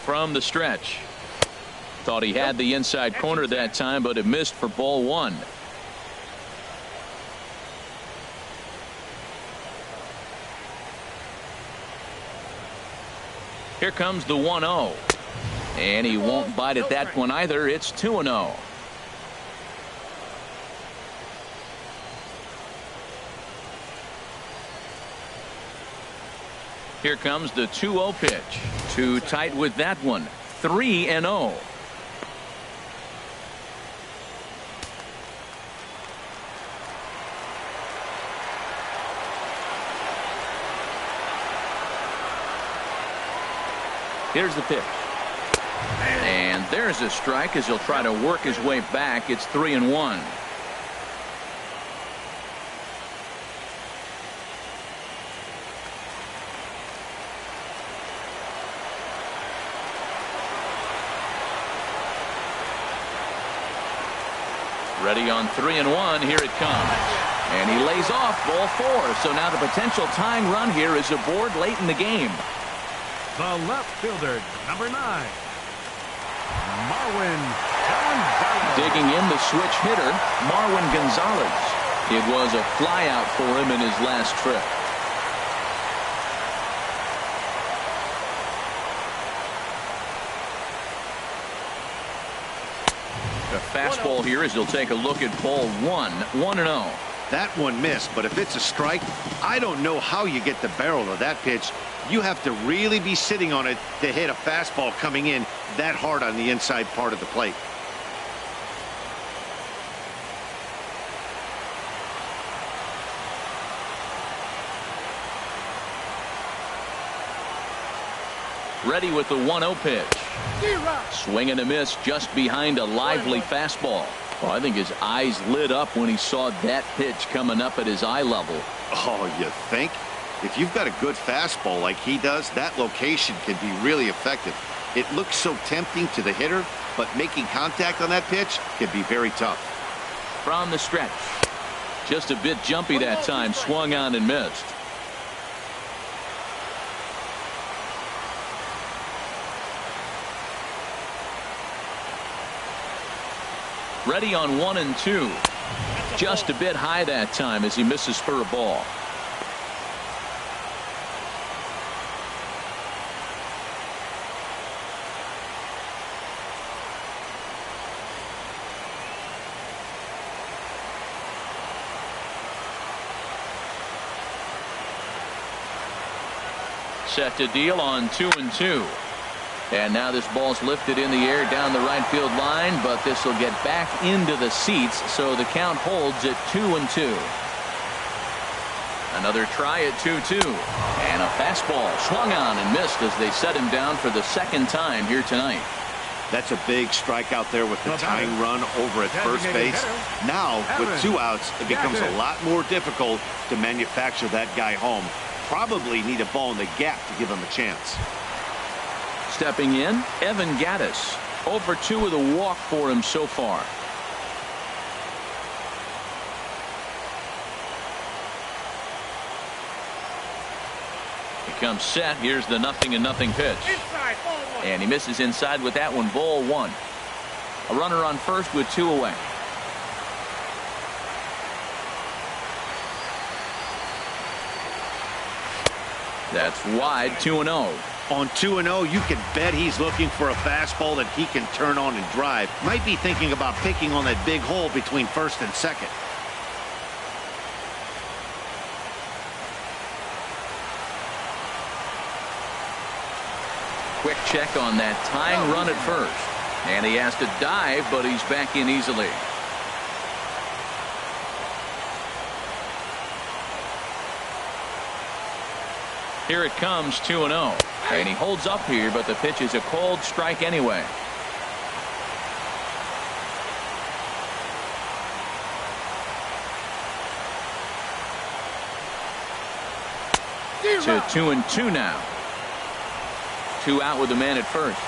From the stretch. Thought he had the inside corner that time, but it missed for ball 1. Here comes the 1-0. And he won't bite at that one either. It's 2-0. Here comes the 2-0 pitch. Too tight with that one. 3-0. Here's the pitch. And there's a strike as he'll try to work his way back. It's 3-1. Ready on 3-1. Here it comes. And he lays off ball 4. So now the potential tying run here is aboard late in the game. The left fielder, number 9, Marwin Gonzalez. Digging in the switch hitter, Marwin Gonzalez. It was a flyout for him in his last trip. The fastball here as he'll take a look at ball 1, 1-0. That one missed, but if it's a strike, I don't know how you get the barrel of that pitch. You have to really be sitting on it to hit a fastball coming in that hard on the inside part of the plate. Ready with the 1-0 pitch. Swing and a miss just behind a lively fastball. Well, I think his eyes lit up when he saw that pitch coming up at his eye level. Oh, you think? If you've got a good fastball like he does, that location can be really effective. It looks so tempting to the hitter, but making contact on that pitch can be very tough. From the stretch. Just a bit jumpy that time. Swung on and missed. Ready on 1-2. Just a bit high that time as he misses for a ball. Set to deal on 2-2. And now this ball's lifted in the air down the right field line, but this will get back into the seats, so the count holds at 2-2. Another try at 2-2. And a fastball swung on and missed as they set him down for the second time here tonight. That's a big strike out there with the tying run over at first base. Now, with 2 outs, it becomes a lot more difficult to manufacture that guy home. Probably need a ball in the gap to give him a chance. Stepping in, Evan Gattis. 0 for 2 with a walk for him so far. He comes set. Here's the 0-0 pitch. And he misses inside with that one. Ball 1. A runner on first with 2 away. That's wide. 2-0. On 2-0, you can bet he's looking for a fastball that he can turn on and drive. Might be thinking about picking on that big hole between first and second. Quick check on that tying run at first. And he has to dive, but he's back in easily. Here it comes, 2-0. And he holds up here, but the pitch is a cold strike anyway. To 2-2 now. 2 out with the man at first.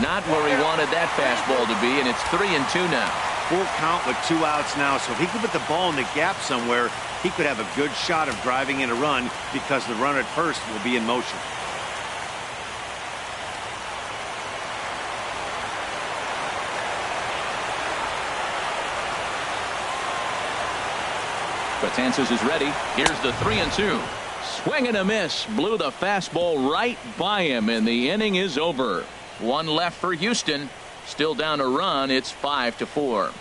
Not where he wanted that fastball to be, and it's 3-2 now. Full count with 2 outs now, so if he could put the ball in the gap somewhere, he could have a good shot of driving in a run because the runner at first will be in motion. Betances is ready. Here's the 3-2. Swing and a miss. Blew the fastball right by him, and the inning is over. 1 left for Houston. Still down a run. It's 5-4.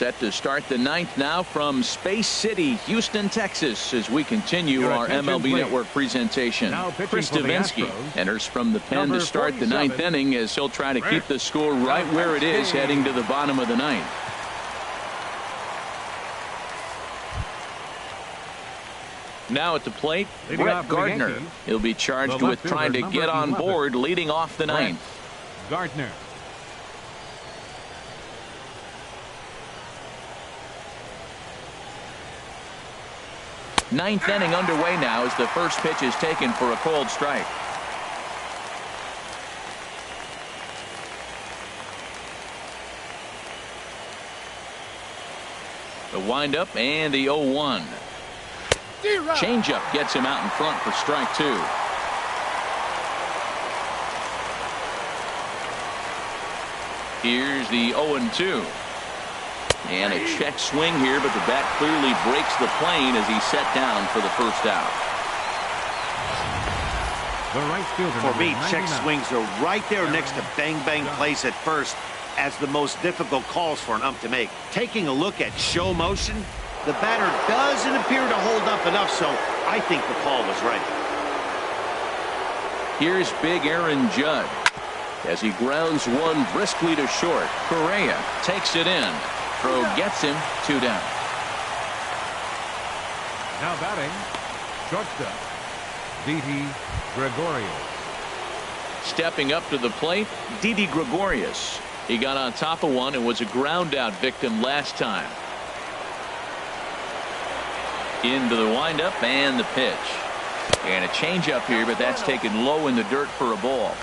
Set to start the ninth now from Space City, Houston, Texas, as we continue our MLB Network presentation. Chris Davinsky enters from the pen to start the ninth inning as he'll try to keep the score right where it is heading to the bottom of the ninth. Now at the plate, Brett Gardner. He'll be charged with trying to get on board leading off the ninth. Gardner. Ninth inning underway now as the first pitch is taken for a cold strike. The windup and the 0-1. Changeup gets him out in front for strike two. Here's the 0-2. And a check swing here, but the bat clearly breaks the plane as he's set down for the first out. The right fielder, for me, 99. check swings are right there next to bang plays at first as the most difficult calls for an ump to make. Taking a look at show motion, the batter doesn't appear to hold up enough, so I think the call was right. Here's big Aaron Judge as he grounds one briskly to short. Correa takes it in. Throw gets him 2 down. Now batting, shortstop, Didi Gregorius. Stepping up to the plate, Didi Gregorius. He got on top of one and was a ground out victim last time. Into the windup and the pitch. And a changeup here, but that's taken low in the dirt for a ball.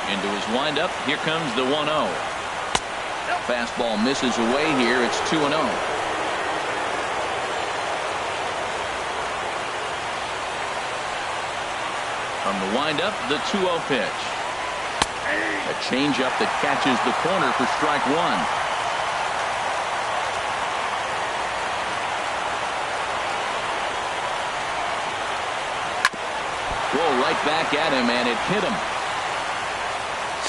Into his windup. Here comes the 1-0. Fastball misses away here. It's 2-0. From the windup, the 2-0 pitch. A changeup that catches the corner for strike one. Roll right back at him, and it hit him.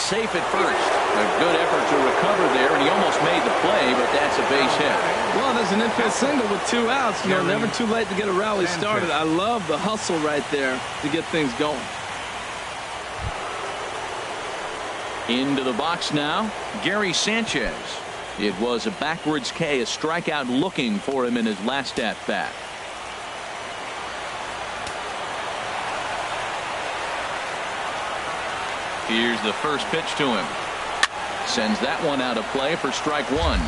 Safe at first. A good effort to recover there, and he almost made the play, but that's a base hit. Well, there's an infield single with 2 outs. You know, never too late to get a rally started. I love the hustle right there to get things going. Into the box now, Gary Sanchez. It was a backwards K, a strikeout looking for him in his last at bat. Here's the first pitch to him. Sends that one out of play for strike one.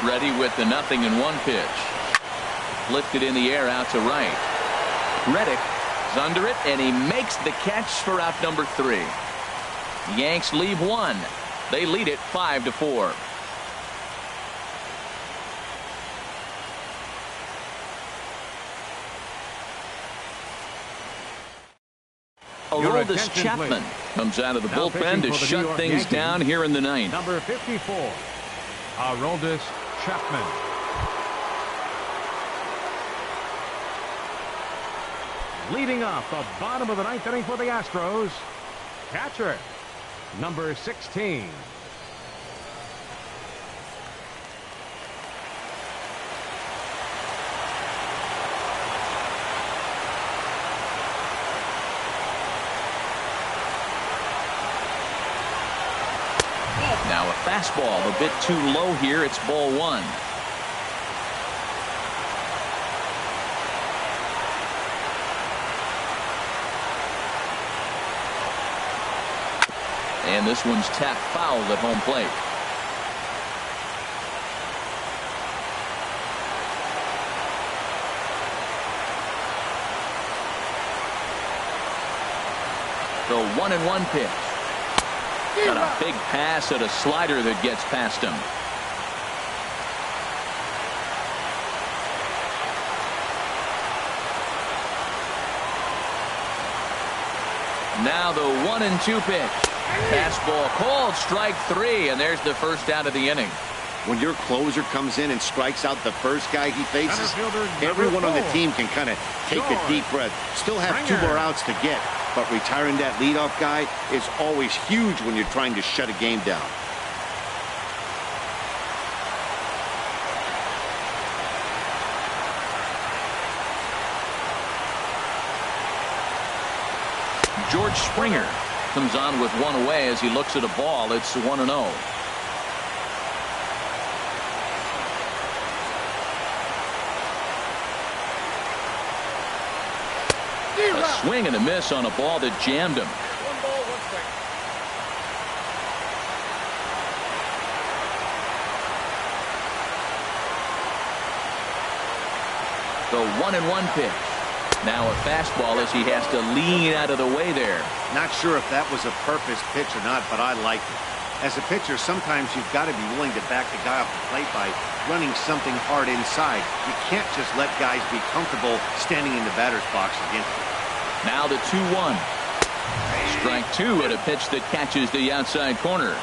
Ready with the 0-1 pitch. Lifted in the air out to right. Reddick is under it, and he makes the catch for out number 3. The Yanks leave one. They lead it 5-4. Aroldis Chapman comes out of the bullpen to shut things down here in the ninth. Number 54, Aroldis Chapman. Leading off the bottom of the ninth inning for the Astros, catcher, number 16. Now a fastball a bit too low here. It's ball one. And this one's tapped foul at home plate. The 1-1 pitch. Got a big pass at a slider that gets past him. Now the 1-2 pitch. Fastball called, strike 3, and there's the first out of the inning. When your closer comes in and strikes out the first guy he faces, everyone on the team can kind of take a deep breath. Still have 2 more outs to get, but retiring that leadoff guy is always huge when you're trying to shut a game down. George Springer comes on with 1 away as he looks at a ball. It's 1-0. A swing and a miss on a ball that jammed him. The 1-1 pitch. Now a fastball as he has to lean out of the way there. Not sure if that was a purpose pitch or not, but I liked it. As a pitcher, sometimes you've got to be willing to back the guy off the plate by running something hard inside. You can't just let guys be comfortable standing in the batter's box against him. Now the 2-1. Strike 2 at a pitch that catches the outside corner.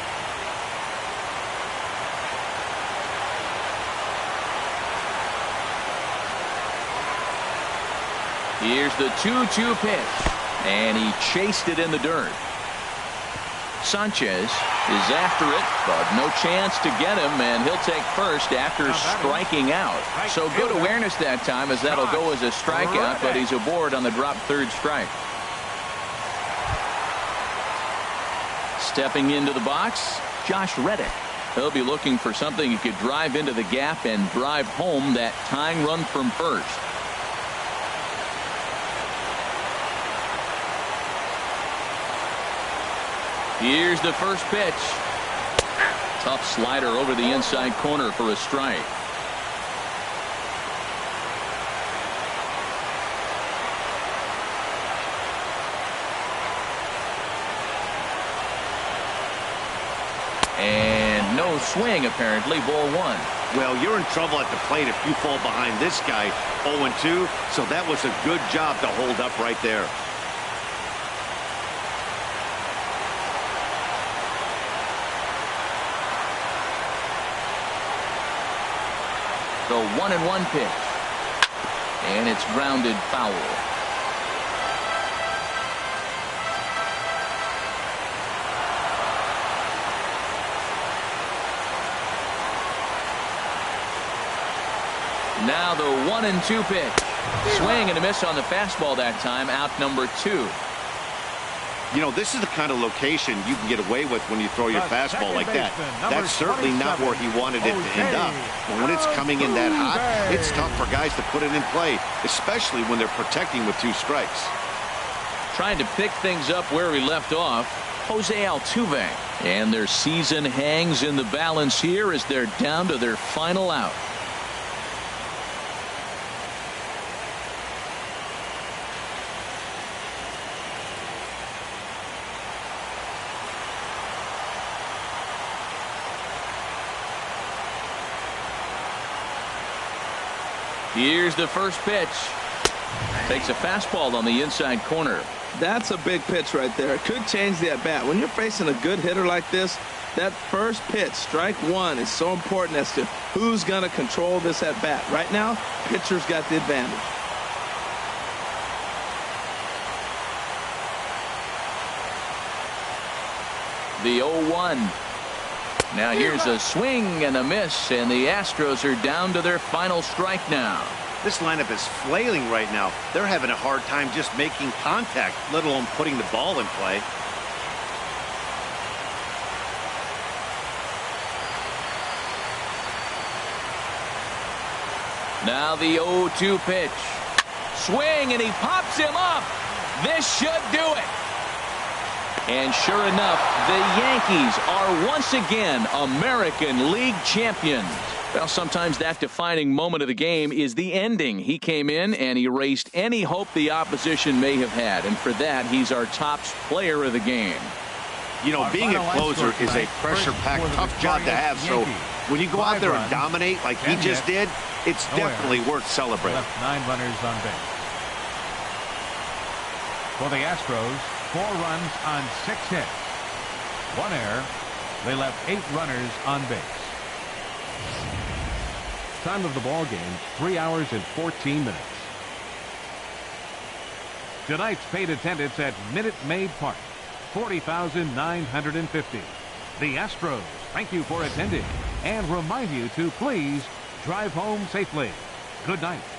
Here's the 2-2 pitch, and he chased it in the dirt. Sanchez is after it, but no chance to get him, and he'll take first after striking out. So good awareness that time, as that'll go as a strikeout, but he's aboard on the drop third strike. Stepping into the box, Josh Reddick. He'll be looking for something he could drive into the gap and drive home that tying run from first. Here's the first pitch. Tough slider over the inside corner for a strike. And no swing, apparently. Ball 1. Well, you're in trouble at the plate if you fall behind this guy 0-2, so that was a good job to hold up right there. The 1-1 pitch. And it's grounded foul. Now the 1-2 pitch. Swing and a miss on the fastball that time. Out number 2. You know, this is the kind of location you can get away with when you throw your fastball like that. That's certainly not where he wanted it to end up. But when it's coming in that hot, it's tough for guys to put it in play, especially when they're protecting with 2 strikes. Trying to pick things up where we left off, Jose Altuve. And their season hangs in the balance here as they're down to their final out. Here's the first pitch. Takes a fastball on the inside corner. That's a big pitch right there. It could change the at-bat. When you're facing a good hitter like this, that first pitch, strike 1, is so important as to who's going to control this at-bat. Right now, pitcher's got the advantage. The 0-1. Now here's a swing and a miss, and the Astros are down to their final strike now. This lineup is flailing right now. They're having a hard time just making contact, let alone putting the ball in play. Now the 0-2 pitch. Swing, and he pops him up. This should do it. And sure enough, the Yankees are once again American League champions. Well, sometimes that defining moment of the game is the ending. He came in and erased any hope the opposition may have had. And for that, he's our top player of the game. You know, being a closer is a pressure-packed, tough job to have. So when you go out there and dominate like he just did, it's definitely worth celebrating. Left 9 runners on base. For the Astros, 4 runs on 6 hits. 1 error. They left 8 runners on base. Time of the ball game, 3 hours and 14 minutes. Tonight's paid attendance at Minute Maid Park, 40,950. The Astros thank you for attending and remind you to please drive home safely. Good night.